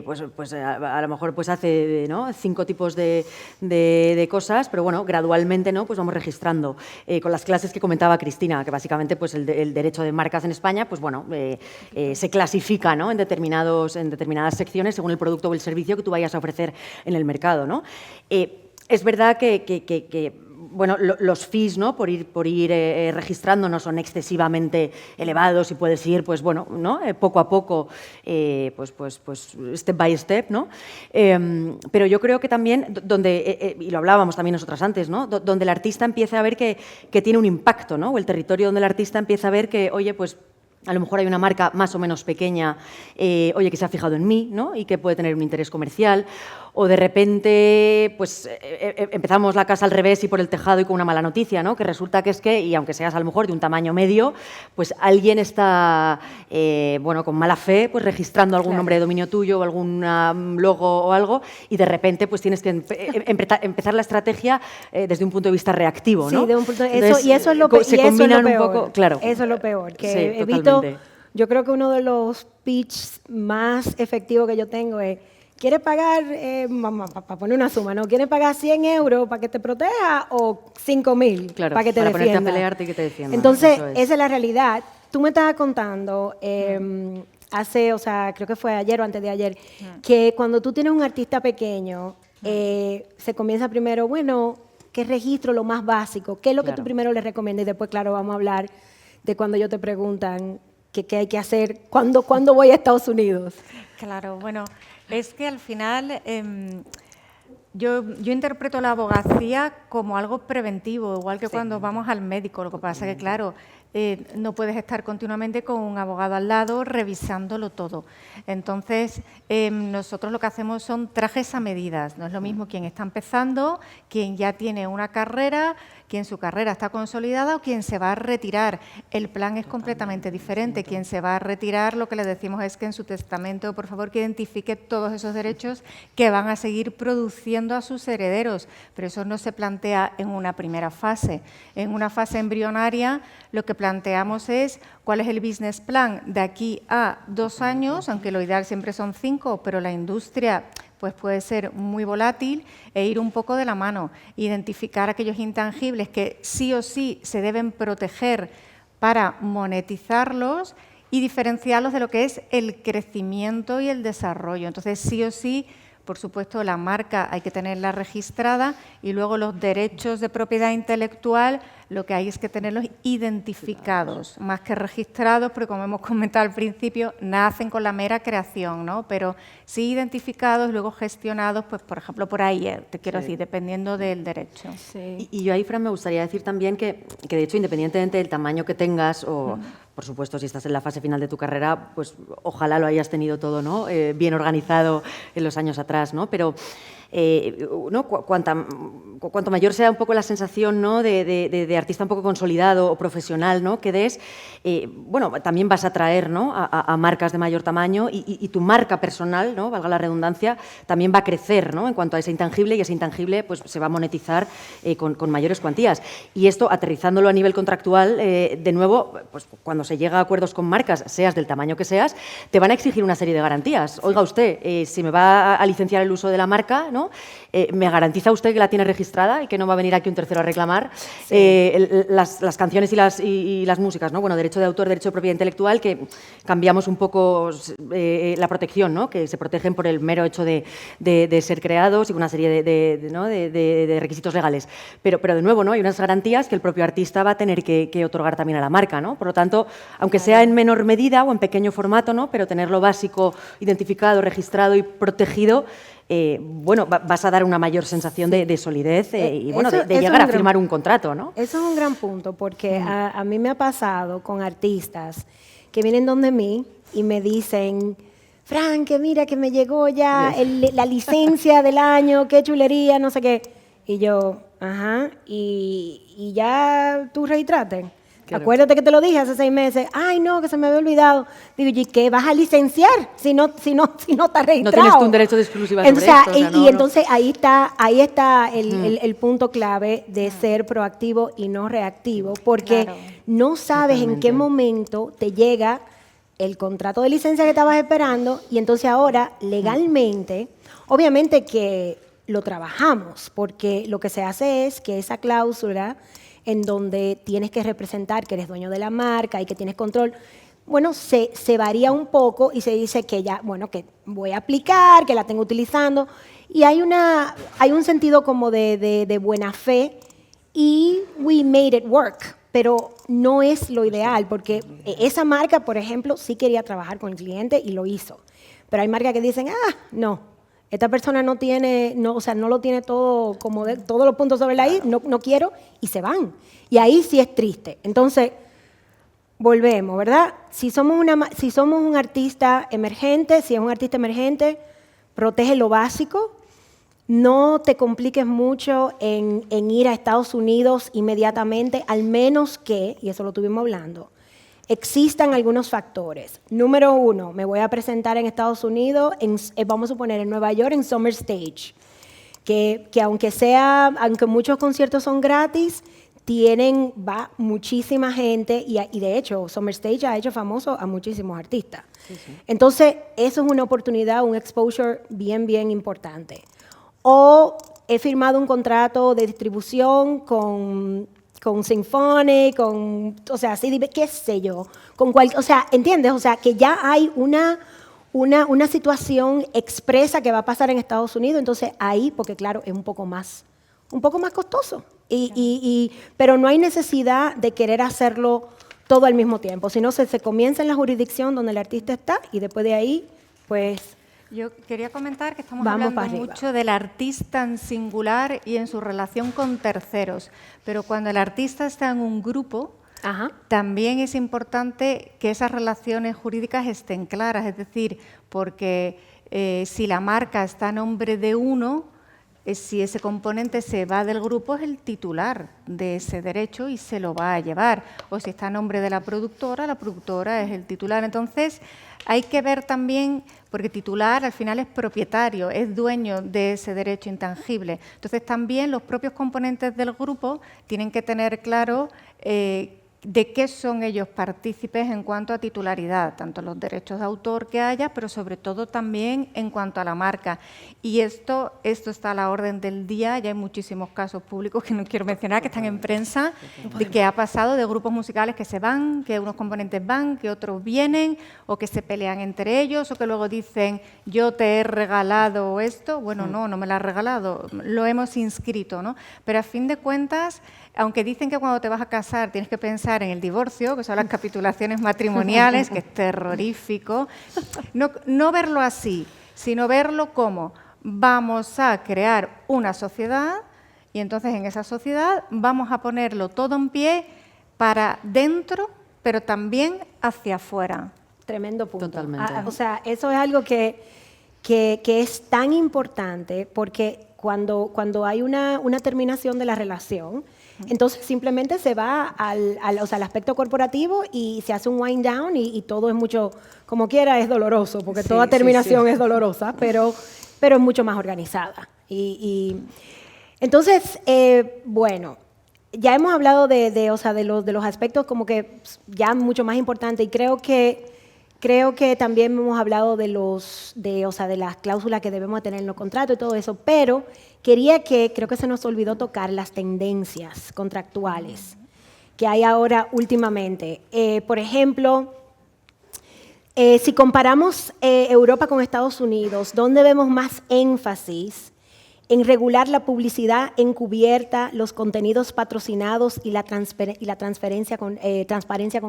pues a lo mejor pues hace, ¿no? 5 tipos de cosas, pero bueno, gradualmente, ¿no? Pues vamos registrando. Con las clases que comentaba Cristina, que básicamente pues el derecho de marcas en España, pues bueno, se clasifica, ¿no? en determinadas secciones según el producto o el servicio que tú vayas a ofrecer en el mercado, ¿no? Es verdad que bueno, los fees, ¿no? por ir registrando no son excesivamente elevados y puedes ir, pues bueno, ¿no? Poco a poco, pues step by step, ¿no? Pero yo creo que también donde, y lo hablábamos también nosotras antes, ¿no? Donde el artista empieza a ver que tiene un impacto, ¿no? O el territorio donde el artista empieza a ver que, oye, pues a lo mejor hay una marca más o menos pequeña, oye, que se ha fijado en mí, ¿no? Y que puede tener un interés comercial. o de repente pues empezamos la casa al revés y por el tejado y con una mala noticia, ¿no? Que resulta que es que, y aunque seas a lo mejor de un tamaño medio, pues alguien está, bueno, con mala fe, pues registrando algún nombre de dominio tuyo o algún logo o algo, y de repente pues tienes que empezar la estrategia desde un punto de vista reactivo, ¿no? Sí, de un punto, y eso es lo peor. Se combinan un poco, claro. Eso es lo peor, que Sí, he visto, totalmente. yo creo que uno de los pitches más efectivos que yo tengo es, ¿quieres pagar, para poner una suma, ¿no? ¿Quieres pagar 100 euros para que te proteja o 5.000 Claro, para que te para ponerte defienda? a pelearte y que te defienda. Entonces, Eso es. esa es la realidad. Tú me estabas contando hace, o sea, creo que fue ayer o antes de ayer, que cuando tú tienes un artista pequeño, se comienza primero, bueno, ¿qué registro lo más básico? ¿Qué es lo que tú Claro. primero le recomiendas? Y después, claro, vamos a hablar de cuando ellos te preguntan qué hay que hacer, ¿cuándo voy a Estados Unidos? Claro, bueno, es que al final yo interpreto la abogacía como algo preventivo, igual que cuando vamos al médico. Lo que pasa es que, claro, no puedes estar continuamente con un abogado al lado revisándolo todo. Entonces, nosotros lo que hacemos son trajes a medidas. No es lo mismo quien está empezando, quien ya tiene una carrera, quien su carrera está consolidada o quien se va a retirar. El plan es completamente diferente. Quien se va a retirar, lo que le decimos es que en su testamento, por favor, que identifique todos esos derechos que van a seguir produciendo a sus herederos. Pero eso no se plantea en una primera fase. En una fase embrionaria, lo que planteamos es cuál es el business plan de aquí a 2 años, aunque lo ideal siempre son 5, pero la industria pues puede ser muy volátil, e ir un poco de la mano, identificar aquellos intangibles que sí o sí se deben proteger para monetizarlos y diferenciarlos de lo que es el crecimiento y el desarrollo. Entonces, sí o sí, por supuesto, la marca hay que tenerla registrada y luego los derechos de propiedad intelectual, lo que hay es que tenerlos identificados, más que registrados, porque como hemos comentado al principio, nacen con la mera creación, ¿no? Pero sí identificados y luego gestionados, pues por ejemplo, por ahí, te quiero decir, dependiendo del derecho. Sí. Y yo ahí, Fran, me gustaría decir también que de hecho, independientemente del tamaño que tengas o, por supuesto, si estás en la fase final de tu carrera, pues ojalá lo hayas tenido todo, ¿no? Bien organizado en los años atrás, ¿no? Pero ¿no? Cuanto mayor sea un poco la sensación, ¿no? de artista un poco consolidado o profesional, ¿no? que des, bueno, también vas a atraer, ¿no? a marcas de mayor tamaño y tu marca personal, ¿no? valga la redundancia, también va a crecer, ¿no? en cuanto a ese intangible, y ese intangible pues, se va a monetizar con mayores cuantías. Y esto, aterrizándolo a nivel contractual, de nuevo, pues, cuando se llega a acuerdos con marcas, seas del tamaño que seas, te van a exigir una serie de garantías. Oiga usted, si me va a licenciar el uso de la marca, ¿no? ¿Me garantiza usted que la tiene registrada y que no va a venir aquí un tercero a reclamar? Las canciones y las músicas, ¿no? Bueno, derecho de autor, derecho de propiedad intelectual, que cambiamos un poco la protección, ¿no? que se protegen por el mero hecho de ser creados y una serie de requisitos legales. Pero de nuevo, ¿no? hay unas garantías que el propio artista va a tener que otorgar también a la marca, ¿no? Por lo tanto, aunque sea en menor medida o en pequeño formato, ¿no? pero tenerlo básico, identificado, registrado y protegido, bueno, vas a dar una mayor sensación de solidez y bueno, de llegar a firmar un contrato, ¿no? Eso es un gran punto, porque a mí me ha pasado con artistas que vienen donde mí y me dicen, Fran, que mira que me llegó ya la licencia del año, qué chulería, no sé qué. Y yo, ajá, y ya tú registraste. Claro. Acuérdate que te lo dije hace 6 meses. Ay, no, que se me había olvidado. Digo, ¿y qué vas a licenciar si no estás registrado? No tienes tú un derecho de exclusiva sobre esto. O sea, entonces ahí está el punto clave de ser proactivo y no reactivo, porque no sabes en qué momento te llega el contrato de licencia que estabas esperando y entonces ahora legalmente, obviamente que lo trabajamos, porque lo que se hace es que esa cláusula en donde tienes que representar que eres dueño de la marca y que tienes control, bueno, se varía un poco y se dice que ya, bueno, que voy a aplicar, que la tengo utilizando, y hay un sentido como de buena fe y we made it work, pero no es lo ideal, porque esa marca, por ejemplo, sí quería trabajar con el cliente y lo hizo, pero hay marcas que dicen, no. Esta persona no lo tiene todo como todos los puntos sobre la I, no quiero, y se van. Y ahí sí es triste. Entonces, volvemos, ¿verdad? Si somos un artista emergente, si es un artista emergente, protege lo básico, no te compliques mucho en ir a Estados Unidos inmediatamente, al menos que, y eso lo estuvimos hablando, existan algunos factores. Número 1, me voy a presentar en Estados Unidos, vamos a suponer en Nueva York, en Summer Stage, que aunque muchos conciertos son gratis, va muchísima gente y de hecho Summer Stage ha hecho famoso a muchísimos artistas. Sí, sí. Entonces, eso es una oportunidad, un exposure bien, bien importante. O he firmado un contrato de distribución con Symphonic, o sea, qué sé yo, o sea, ¿entiendes? O sea, que ya hay una situación expresa que va a pasar en Estados Unidos, entonces ahí, porque claro, es un poco más costoso, pero no hay necesidad de querer hacerlo todo al mismo tiempo, sino se comienza en la jurisdicción donde el artista está y después de ahí, pues... Yo quería comentar que estamos hablando mucho del artista en singular y en su relación con terceros, pero cuando el artista está en un grupo, también es importante que esas relaciones jurídicas estén claras, es decir, porque si la marca está a nombre de uno, si ese componente se va del grupo es el titular de ese derecho y se lo va a llevar, o si está a nombre de la productora es el titular. Entonces, hay que ver también, porque titular al final es propietario, es dueño de ese derecho intangible. Entonces, también los propios componentes del grupo tienen que tener claro de qué son ellos partícipes en cuanto a titularidad, tanto los derechos de autor que haya, pero sobre todo también en cuanto a la marca. Y esto está a la orden del día, ya hay muchísimos casos públicos que no quiero mencionar, que están en prensa, de que ha pasado de grupos musicales que se van, que unos componentes van, que otros vienen, o que se pelean entre ellos, o que luego dicen, yo te he regalado esto. Bueno, no me lo has regalado, lo hemos inscrito, ¿no? Pero a fin de cuentas, aunque dicen que cuando te vas a casar tienes que pensar en el divorcio, que son las capitulaciones matrimoniales, que es terrorífico, no verlo así, sino verlo como vamos a crear una sociedad y entonces en esa sociedad vamos a ponerlo todo en pie para dentro, pero también hacia afuera. Tremendo punto. Totalmente. O sea, eso es algo que es tan importante porque cuando hay una terminación de la relación, entonces simplemente se va al aspecto corporativo y se hace un wind down y todo es mucho, como quiera, es doloroso, porque toda terminación es dolorosa, pero es mucho más organizada. Entonces, bueno, ya hemos hablado de los aspectos como que ya mucho más importantes y creo que también hemos hablado de las cláusulas que debemos tener en los contratos y todo eso, pero creo que se nos olvidó tocar las tendencias contractuales que hay ahora últimamente. Por ejemplo, si comparamos Europa con Estados Unidos, ¿dónde vemos más énfasis en regular la publicidad encubierta, los contenidos patrocinados y la transparencia con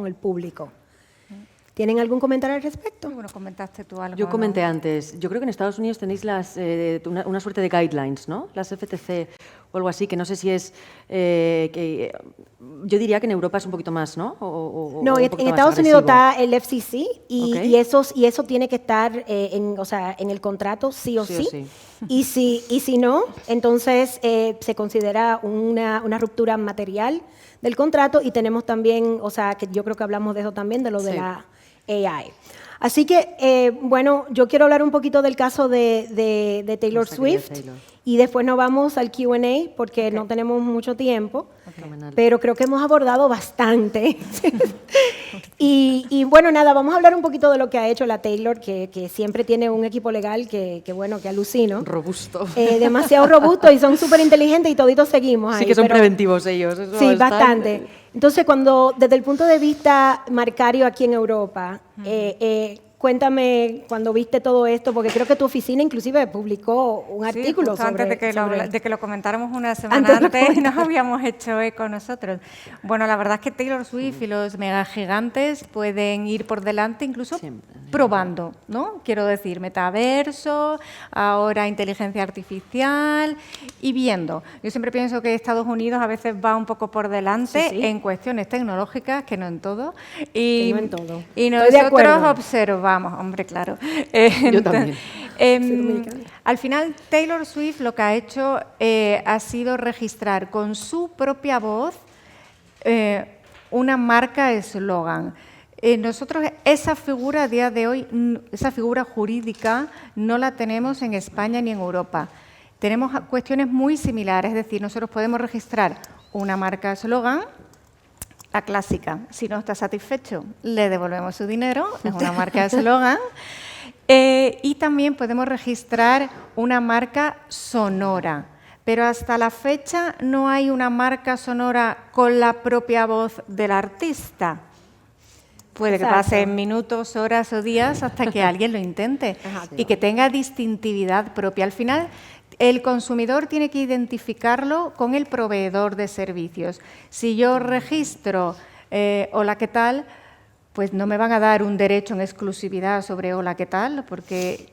el público? ¿Tienen algún comentario al respecto? Bueno, comentaste tú algo. Yo comenté antes. Yo creo que en Estados Unidos tenéis una suerte de guidelines, ¿no? Las FTC o algo así, que no sé si es... yo diría que en Europa es un poquito más, ¿no? No, en Estados Unidos está el FCC y eso tiene que estar en el contrato sí o sí. Y si no, entonces se considera una ruptura material del contrato y tenemos también, que yo creo que hablamos de eso también, de lo de la AI. Así que, bueno, yo quiero hablar un poquito del caso de Taylor Swift y después nos vamos al Q&A porque no tenemos mucho tiempo, pero creo que hemos abordado bastante. y bueno, nada, vamos a hablar un poquito de lo que ha hecho la Taylor, que siempre tiene un equipo legal que alucino. Robusto. Demasiado robusto y son súper inteligentes y toditos seguimos ahí. Sí que son preventivos ellos. Sí, bastante. Entonces, desde el punto de vista marcario aquí en Europa, cuéntame cuando viste todo esto, porque creo que tu oficina inclusive publicó un artículo antes de que lo comentáramos una semana antes nos habíamos hecho eco nosotros. Bueno, la verdad es que Taylor Swift y los megagigantes pueden ir por delante incluso probando, ¿no? Quiero decir, metaverso, ahora inteligencia artificial y viendo. Yo siempre pienso que Estados Unidos a veces va un poco por delante en cuestiones tecnológicas, que no en todo. Y nosotros observamos. Hombre, claro. Yo también. Al final, Taylor Swift lo que ha hecho ha sido registrar con su propia voz una marca eslogan. Nosotros esa figura a día de hoy, esa figura jurídica, no la tenemos en España ni en Europa. Tenemos cuestiones muy similares, es decir, nosotros podemos registrar una marca eslogan, la clásica, si no está satisfecho, le devolvemos su dinero, es una marca eslogan. Y también podemos registrar una marca sonora, pero hasta la fecha no hay una marca sonora con la propia voz del artista. Puede que pasen minutos, horas o días hasta que alguien lo intente y que tenga distintividad propia. Al final, el consumidor tiene que identificarlo con el proveedor de servicios. Si yo registro Hola, ¿qué tal?, pues no me van a dar un derecho en exclusividad sobre Hola, ¿qué tal?, porque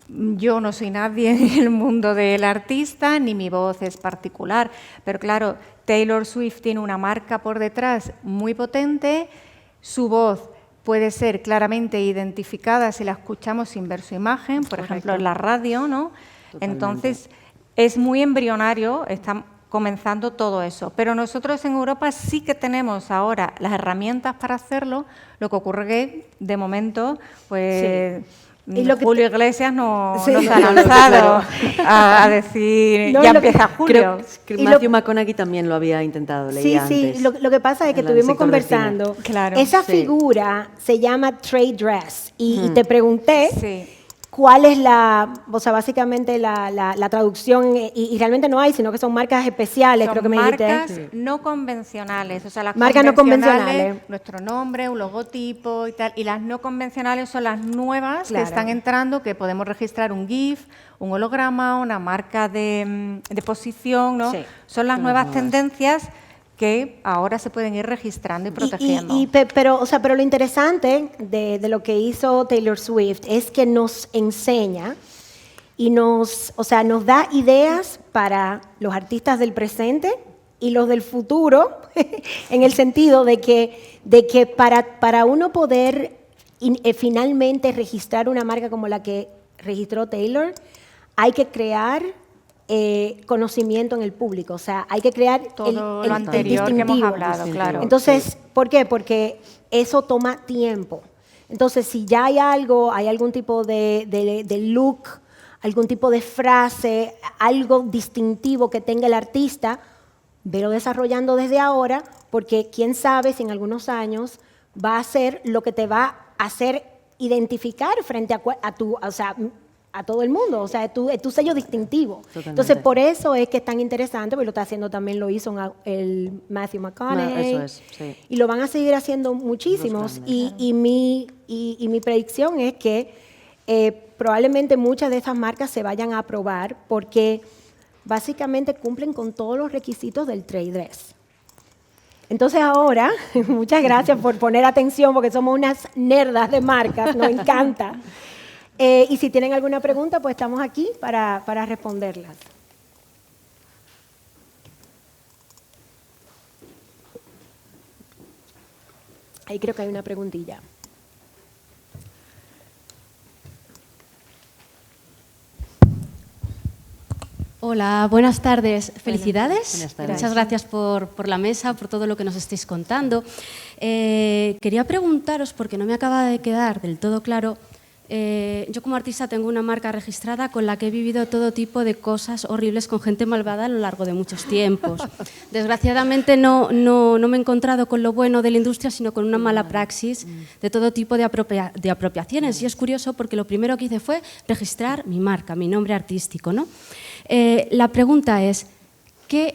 yo no soy nadie en el mundo del artista, ni mi voz es particular. Pero claro, Taylor Swift tiene una marca por detrás muy potente. Su voz puede ser claramente identificada si la escuchamos sin ver su imagen, por ejemplo, en la radio, ¿no? Totalmente. Entonces, es muy embrionario, está comenzando todo eso. Pero nosotros en Europa sí que tenemos ahora las herramientas para hacerlo. Lo que ocurre que, de momento, pues... Sí. Y Julio Iglesias no se ha lanzado a decir, ya empieza julio. Creo que Matthew McConaughey también lo había intentado, leía antes. Sí, lo que pasa es que estuvimos conversando. Claro, esa figura se llama trade dress y te pregunté cuál es básicamente la traducción, y realmente no hay, sino que son marcas especiales, son creo que me dijiste. Marcas no convencionales, o sea, las marcas no convencionales, nuestro nombre, un logotipo y tal, y las no convencionales son las nuevas que están entrando, que podemos registrar un GIF, un holograma, una marca de posición, ¿no? Son las nuevas tendencias que ahora se pueden ir registrando y protegiendo. Pero lo interesante de lo que hizo Taylor Swift es que nos enseña y nos da ideas para los artistas del presente y los del futuro, en el sentido de que para uno poder finalmente registrar una marca como la que registró Taylor, hay que crear conocimiento en el público, o sea, hay que crear todo lo anterior que hemos hablado, claro. Entonces, ¿por qué? Porque eso toma tiempo. Entonces, si ya hay algún tipo de look, algún tipo de frase, algo distintivo que tenga el artista, velo desarrollando desde ahora, porque quién sabe si en algunos años va a ser lo que te va a hacer identificar frente a todo el mundo, o sea, es tu sello distintivo. Totalmente. Entonces, por eso es que es tan interesante, porque lo está haciendo también, lo hizo el Matthew McConaughey, y lo van a seguir haciendo muchísimos, y mi predicción es que probablemente muchas de esas marcas se vayan a aprobar, porque básicamente cumplen con todos los requisitos del trade dress. Entonces ahora, muchas gracias por poner atención, porque somos unas nerdas de marcas, nos encanta. Y si tienen alguna pregunta, pues estamos aquí para responderlas. Ahí creo que hay una preguntilla. Hola, buenas tardes. Felicidades. Buenas tardes. Muchas gracias por la mesa, por todo lo que nos estáis contando. Quería preguntaros, porque no me acaba de quedar del todo claro, yo como artista tengo una marca registrada con la que he vivido todo tipo de cosas horribles con gente malvada a lo largo de muchos tiempos. Desgraciadamente no me he encontrado con lo bueno de la industria, sino con una mala praxis de todo tipo de apropiaciones. Y es curioso porque lo primero que hice fue registrar mi marca, mi nombre artístico, ¿no? La pregunta es, ¿qué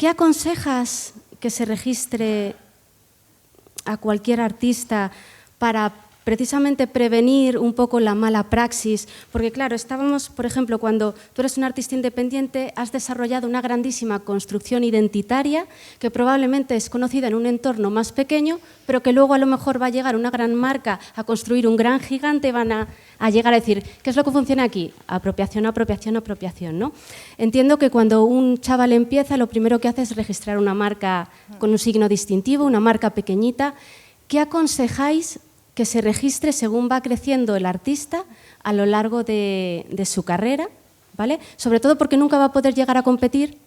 aconsejas que se registre a cualquier artista para precisamente prevenir un poco la mala praxis? Porque claro, estábamos, por ejemplo, cuando tú eres un artista independiente, has desarrollado una grandísima construcción identitaria que probablemente es conocida en un entorno más pequeño, pero que luego a lo mejor va a llegar una gran marca a construir un gran gigante y van a llegar a decir, ¿qué es lo que funciona aquí? Apropiación, apropiación, apropiación, ¿no? Entiendo que cuando un chaval empieza, lo primero que hace es registrar una marca con un signo distintivo, una marca pequeñita. ¿Qué aconsejáis que se registre según va creciendo el artista a lo largo de su carrera, ¿vale? Sobre todo porque nunca va a poder llegar a competir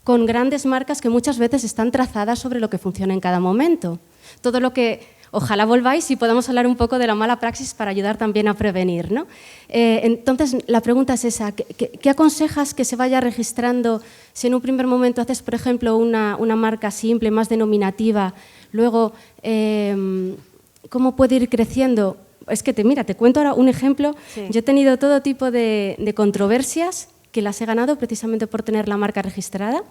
con grandes marcas que muchas veces están trazadas sobre lo que funciona en cada momento. Todo lo que, ojalá volváis y podamos hablar un poco de la mala praxis para ayudar también a prevenir, ¿no? Entonces, la pregunta es esa, ¿qué aconsejas que se vaya registrando si en un primer momento haces, por ejemplo, una marca simple, más denominativa, luego, cómo puede ir creciendo? Es que, mira, te cuento ahora un ejemplo. Sí. Yo he tenido todo tipo de controversias que las he ganado precisamente por tener la marca registrada.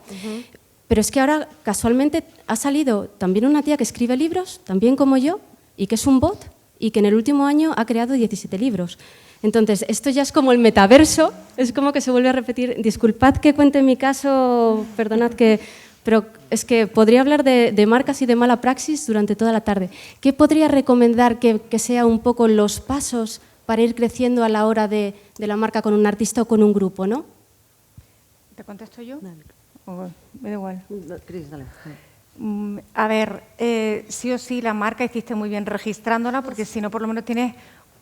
Pero es que ahora, casualmente, ha salido también una tía que escribe libros, también como yo, y que es un bot, y que en el último año ha creado 17 libros. Entonces, esto ya es como el metaverso, es como que se vuelve a repetir. Disculpad que cuente mi caso, perdonad que... Pero es que podría hablar de marcas y de mala praxis durante toda la tarde. ¿Qué podría recomendar que sea un poco los pasos para ir creciendo a la hora de la marca con un artista o con un grupo, ¿no? ¿Te contesto yo? Dale. O me da igual. Cris, dale. A ver, sí o sí la marca hiciste muy bien registrándola, porque si no, por lo menos tienes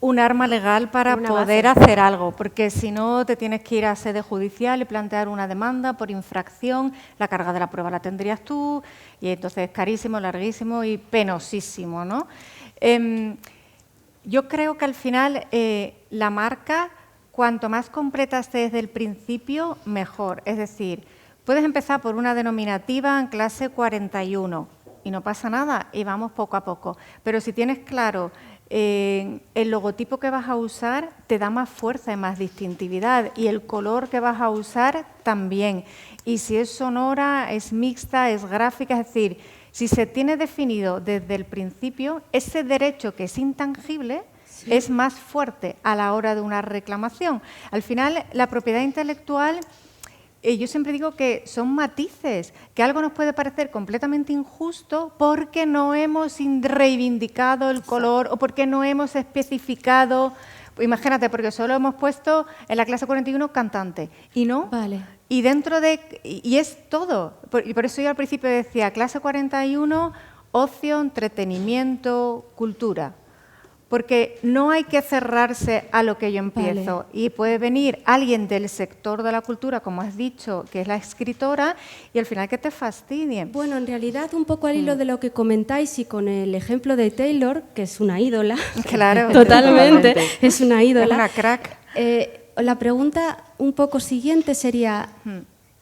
un arma legal para Una poder base. hacer algo, porque si no te tienes que ir a sede judicial y plantear una demanda por infracción, la carga de la prueba la tendrías tú, y entonces es carísimo, larguísimo y penosísimo, ¿no? Yo creo que al final la marca, cuanto más completa esté desde el principio, mejor. Es decir, puedes empezar por una denominativa en clase 41 y no pasa nada, y vamos poco a poco. Pero si tienes claro el logotipo que vas a usar, te da más fuerza y más distintividad, y el color que vas a usar también. Y si es sonora, es mixta, es gráfica, es decir, si se tiene definido desde el principio, ese derecho que es intangible es más fuerte a la hora de una reclamación. Al final, la propiedad intelectual, yo siempre digo que son matices, que algo nos puede parecer completamente injusto porque no hemos reivindicado el color o porque no hemos especificado. Imagínate, porque solo hemos puesto en la clase 41 cantante, y no. Vale. Y dentro de... Y es todo. Y por eso yo al principio decía, clase 41, ocio, entretenimiento, cultura. Porque no hay que cerrarse a lo que yo empiezo. Vale. Y puede venir alguien del sector de la cultura, como has dicho, que es la escritora, y al final que te fastidien. Bueno, en realidad, un poco al hilo de lo que comentáis y con el ejemplo de Taylor, que es una ídola, Claro. totalmente, es una ídola. Es una crack. La pregunta un poco siguiente sería,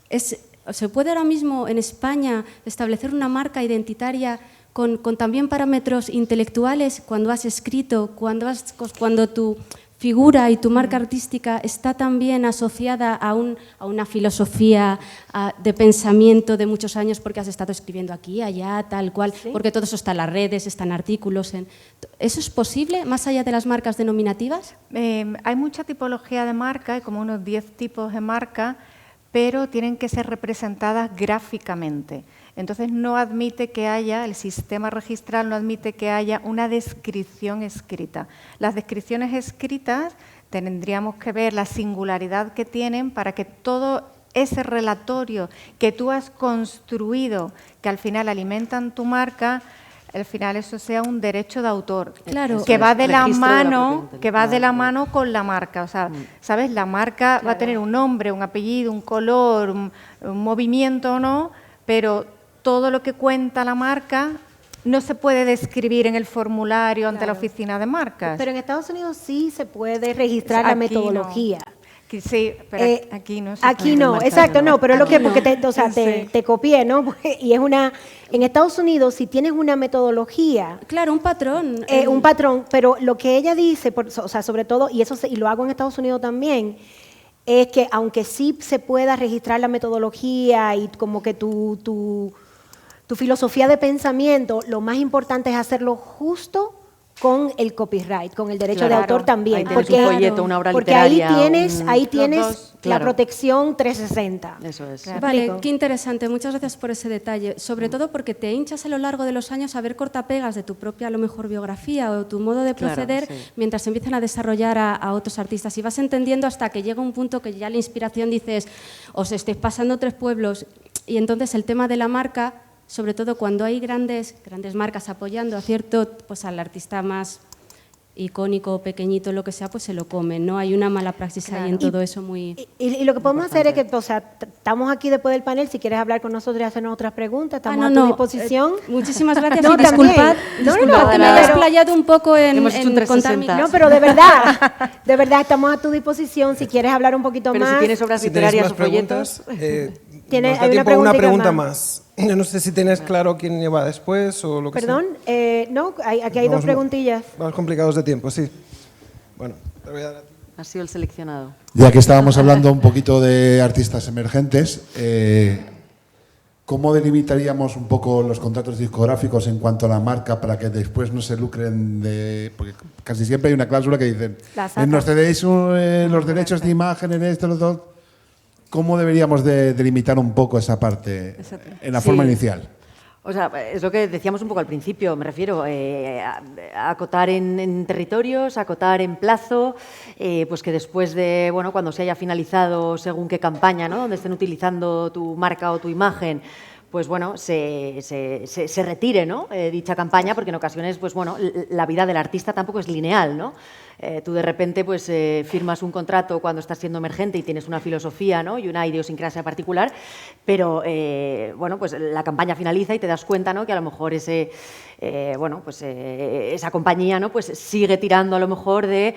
¿se puede ahora mismo en España establecer una marca identitaria con también parámetros intelectuales cuando has escrito, cuando tu figura y tu marca artística está también asociada a una filosofía de pensamiento de muchos años porque has estado escribiendo aquí, allá, tal cual, porque todo eso está en las redes, está en artículos. ¿Eso es posible más allá de las marcas denominativas? Hay mucha tipología de marca, hay como unos 10 tipos de marca, pero tienen que ser representadas gráficamente. Entonces no admite que haya, el sistema registral no admite que haya una descripción escrita. Las descripciones escritas tendríamos que ver la singularidad que tienen para que todo ese relatorio que tú has construido, que al final alimentan tu marca, al final eso sea un derecho de autor, Claro. que va de la Registro de la mano, propiedad que va de la intelectual. mano con la marca. O sea, ¿sabes? La marca va a tener un nombre, un apellido, un color, un movimiento o no, pero todo lo que cuenta la marca no se puede describir en el formulario ante la oficina de marcas. Pero en Estados Unidos sí se puede registrar la Aquí metodología. Sí, pero aquí no se Aquí puede. no, exacto, no, pero es lo que, Aquí no. porque te copié, ¿no? Y es en Estados Unidos, si tienes una metodología, Claro, un patrón. un patrón, pero lo que ella dice, o sea, sobre todo, y lo hago en Estados Unidos también, es que aunque sí se pueda registrar la metodología y como que tu filosofía de pensamiento, lo más importante es hacerlo justo con el copyright, con el derecho de Claro, autor también. ahí tienes un folleto, una obra literaria, Ahí tienes Los dos, la claro. protección 360. Eso es. ¿Me Vale, explico? qué interesante. Muchas gracias por ese detalle. Sobre todo porque te hinchas a lo largo de los años a ver cortapegas de tu propia, a lo mejor, biografía o tu modo de Claro, proceder sí. mientras se empiezan a desarrollar a otros artistas. Y vas entendiendo hasta que llega un punto que ya la inspiración dices, os estáis pasando 3 pueblos. Y entonces el tema de la marca, sobre todo cuando hay grandes marcas apoyando a cierto, pues al artista más icónico o pequeñito, lo que sea, pues se lo comen, ¿no? Hay una mala praxis ahí en todo eso muy... Y lo que podemos hacer es que, o sea, estamos aquí después del panel, si quieres hablar con nosotros y hacernos otras preguntas, estamos a tu disposición. Muchísimas gracias No, y disculpad, también. disculpad que me he explayado un poco en Hemos hecho un contar mi... 360. No, pero de verdad estamos a tu disposición, si quieres hablar un poquito Pero más. si tienes obras Si tenéis literarias más o folletos... preguntas, Tienes- nos da hay una tiempo a una preguntita pregunta más. más. Yo no sé si tienes claro quién lleva después o lo que Perdón, no, aquí hay dos Vamos preguntillas. Vamos complicados de tiempo, sí. Bueno, te voy a dar a ti. Ha sido el seleccionado. Ya que estábamos hablando un poquito de artistas emergentes, ¿cómo delimitaríamos un poco los contratos discográficos en cuanto a la marca para que después no se lucren de...? Porque casi siempre hay una cláusula que dicen, La sacan. nos cedéis los derechos de imagen en esto, los dos. ¿Cómo deberíamos de delimitar un poco esa parte en la forma Sí. inicial? O sea, es lo que decíamos un poco al principio, me refiero, a acotar en territorios, acotar en plazo, pues que después de, bueno, cuando se haya finalizado según qué campaña, ¿no?, donde estén utilizando tu marca o tu imagen, pues bueno, se retire, ¿no?, dicha campaña, porque en ocasiones, pues bueno, la vida del artista tampoco es lineal, ¿no? Tú de repente pues firmas un contrato cuando estás siendo emergente y tienes una filosofía, ¿no?, y una idiosincrasia particular, pero bueno, pues la campaña finaliza y te das cuenta, ¿no?, que a lo mejor esa compañía, ¿no?, pues sigue tirando a lo mejor de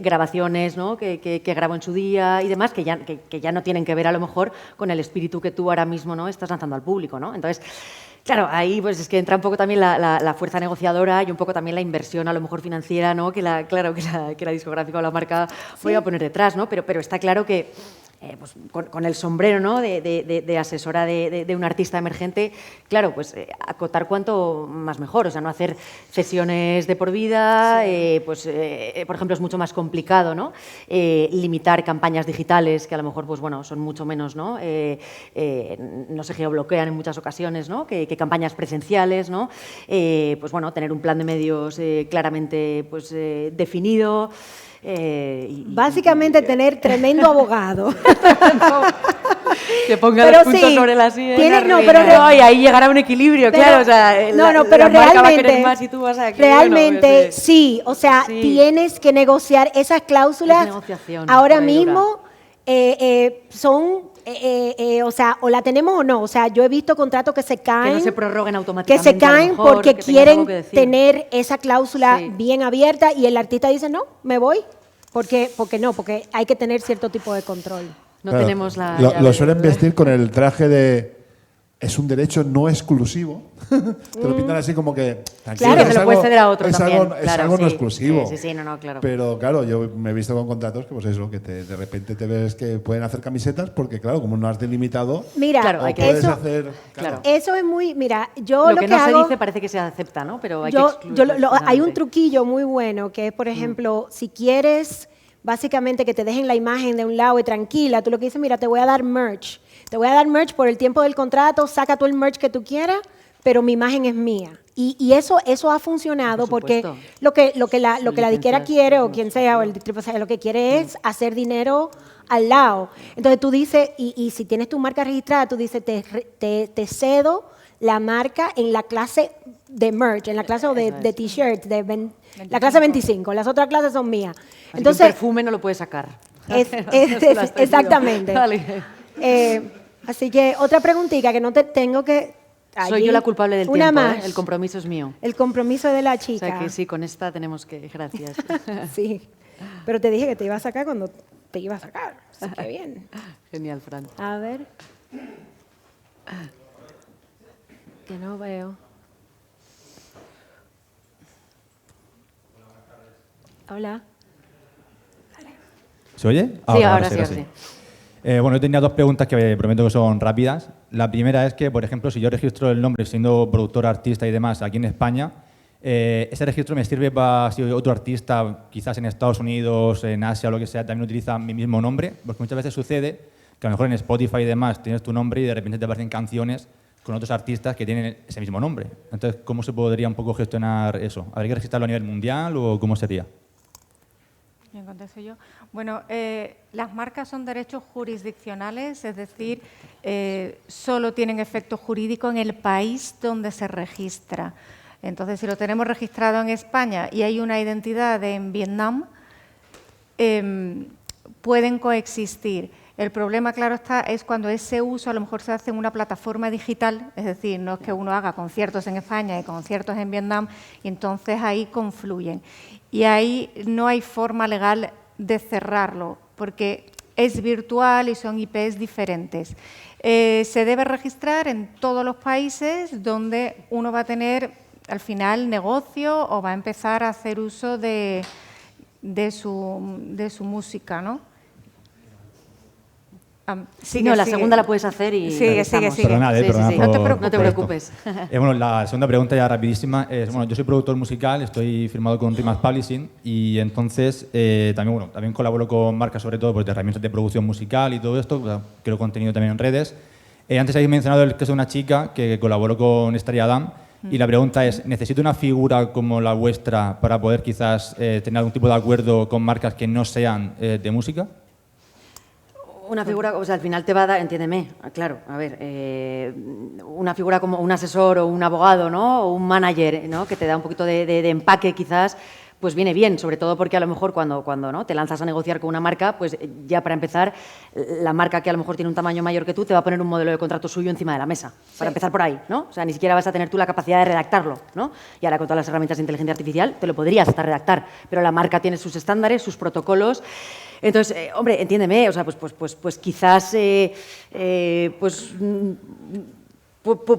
grabaciones, ¿no?, que grabó en su día y demás, que ya no tienen que ver a lo mejor con el espíritu que tú ahora mismo, ¿no?, estás lanzando al público, ¿no? Entonces, claro, ahí pues es que entra un poco también la fuerza negociadora y un poco también la inversión a lo mejor financiera, ¿no?, que la discográfica o la marca voy a poner detrás, ¿no? Pero está claro que pues, con el sombrero, ¿no?, de asesora de un artista emergente, claro, pues acotar cuanto más mejor, o sea, no hacer cesiones de por vida, pues por ejemplo es mucho más complicado, ¿no?, limitar campañas digitales que a lo mejor pues bueno, son mucho menos, ¿no?, no se geobloquean en muchas ocasiones, ¿no?, que campañas presenciales, ¿no?, pues bueno, tener un plan de medios claramente pues definido. Básicamente tener tremendo abogado. Que ponga Pero los puntos sí, sobre las IES. tiene- no, pero y ahí llegará un equilibrio, Pero- claro. O sea, pero la marca va a querer realmente, más y tú vas a querer, realmente bueno, pues, sí, o sea, sí. tienes que negociar esas cláusulas. Es negociación, Ahora pura y dura. mismo son, o sea, o la tenemos o no. O sea, yo he visto contratos que se caen. Que no se prorroguen Que automáticamente. se a lo caen mejor, porque que tengas quieren algo que decir. tener esa cláusula Sí. bien abierta y el artista dice, no, me voy. Porque hay que tener cierto tipo de control. No Claro, tenemos la. Lo llave. suelen vestir con el traje de... Es un derecho no exclusivo. Te lo pintan así como que... tranquilo, Claro, es que se lo algo- puede ceder a otro es también, algo, es claro, algo no sí. exclusivo. Sí, no, claro. Pero claro, yo me he visto con contratos que pues eso, que de repente te ves que pueden hacer camisetas porque claro, como no has delimitado... Mira, Claro, o hay que- puedes eso, hacer... Claro. eso es muy, mira, yo Lo que no hago, se dice parece que se acepta, ¿no? Pero hay que yo, excluirlo hay un expresamente. truquillo muy bueno que es, por ejemplo, si quieres básicamente que te dejen la imagen de un lado y tranquila, tú lo que dices, mira, te voy a dar merch. Te voy a dar merch por el tiempo del contrato, saca tú el merch que tú quieras, pero mi imagen es mía. Y eso ha funcionado Por porque supuesto. lo que la disquera licencias, quiere, o quien sea, o el distribuidor, lo que quiere es hacer dinero al lado. Entonces tú dices, y si tienes tu marca registrada, tú dices, te cedo la marca en la clase de merch, en la clase o de t-shirts, la clase 25, las otras clases son mías. Así que un Entonces, perfume no lo puedes sacar. exactamente. Vale. Así que otra preguntita que no te tengo que... Soy allí, yo la culpable del una tiempo, más. ¿eh? El compromiso es mío. El compromiso de la O chica. sea que sí, con esta tenemos que... Gracias. Sí. Pero te dije que te iba a sacar cuando te iba a sacar. Así que bien. Genial, Fran. A ver. Que no veo. Hola. ¿Se oye? Sí, ahora sí. Bueno, yo tenía dos preguntas que prometo que son rápidas. La primera es que, por ejemplo, si yo registro el nombre siendo productor, artista y demás aquí en España, ¿ese registro me sirve para si otro artista, quizás en Estados Unidos, en Asia o lo que sea, también utiliza mi mismo nombre? Porque muchas veces sucede que a lo mejor en Spotify y demás tienes tu nombre y de repente te aparecen canciones con otros artistas que tienen ese mismo nombre. Entonces, ¿cómo se podría un poco gestionar eso? ¿Habría que registrarlo a nivel mundial o cómo sería? Bien, contesto yo. Bueno, las marcas son derechos jurisdiccionales, es decir, solo tienen efecto jurídico en el país donde se registra. Entonces, si lo tenemos registrado en España y hay una identidad en Vietnam, pueden coexistir. El problema, claro está, es cuando ese uso a lo mejor se hace en una plataforma digital, es decir, no es que uno haga conciertos en España y conciertos en Vietnam, y entonces ahí confluyen. Y ahí no hay forma legal de cerrarlo, porque es virtual y son IPs diferentes. Se debe registrar en todos los países donde uno va a tener al final negocio o va a empezar a hacer uso de su música, ¿no? La segunda la puedes hacer y sigue. Perdonad, No te preocupes. Bueno, la segunda pregunta ya rapidísima es, bueno, yo soy productor musical, estoy firmado con Rimas Publishing y entonces también colaboro con marcas sobre todo pues, de herramientas de producción musical y todo esto, creo contenido también en redes. Antes habéis mencionado el caso de una chica que colaboró con Estrella Damm y la pregunta es, ¿necesito una figura como la vuestra para poder quizás tener algún tipo de acuerdo con marcas que no sean de música? Una figura, o sea, al final te va a dar, entiéndeme, claro, a ver, una figura como un asesor o un abogado, ¿no? O un manager, ¿no? Que te da un poquito de empaque quizás, pues viene bien, sobre todo porque a lo mejor cuando ¿no? te lanzas a negociar con una marca, pues ya para empezar, la marca que a lo mejor tiene un tamaño mayor que tú te va a poner un modelo de contrato suyo encima de la mesa, para empezar por ahí, ¿no? O sea, ni siquiera vas a tener tú la capacidad de redactarlo, ¿no? Y ahora con todas las herramientas de inteligencia artificial te lo podrías hasta redactar, pero la marca tiene sus estándares, sus protocolos. Entonces, hombre, entiéndeme, o sea, pues quizás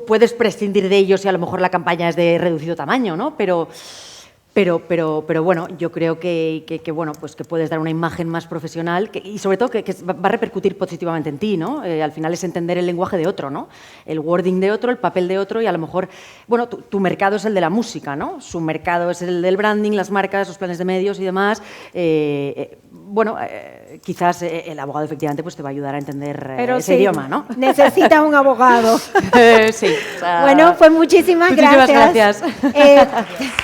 puedes prescindir de ellos si a lo mejor la campaña es de reducido tamaño, ¿no? Pero bueno, yo creo que bueno, pues que puedes dar una imagen más profesional y sobre todo que va a repercutir positivamente en ti, ¿no? Al final es entender el lenguaje de otro, ¿no? El wording de otro, el papel de otro y a lo mejor, bueno, tu mercado es el de la música, ¿no? Su mercado es el del branding, las marcas, los planes de medios y demás. Quizás el abogado efectivamente pues te va a ayudar a entender ese idioma, ¿no? Necesitas un abogado. Sí. O sea, bueno, pues muchísimas gracias. Muchísimas gracias.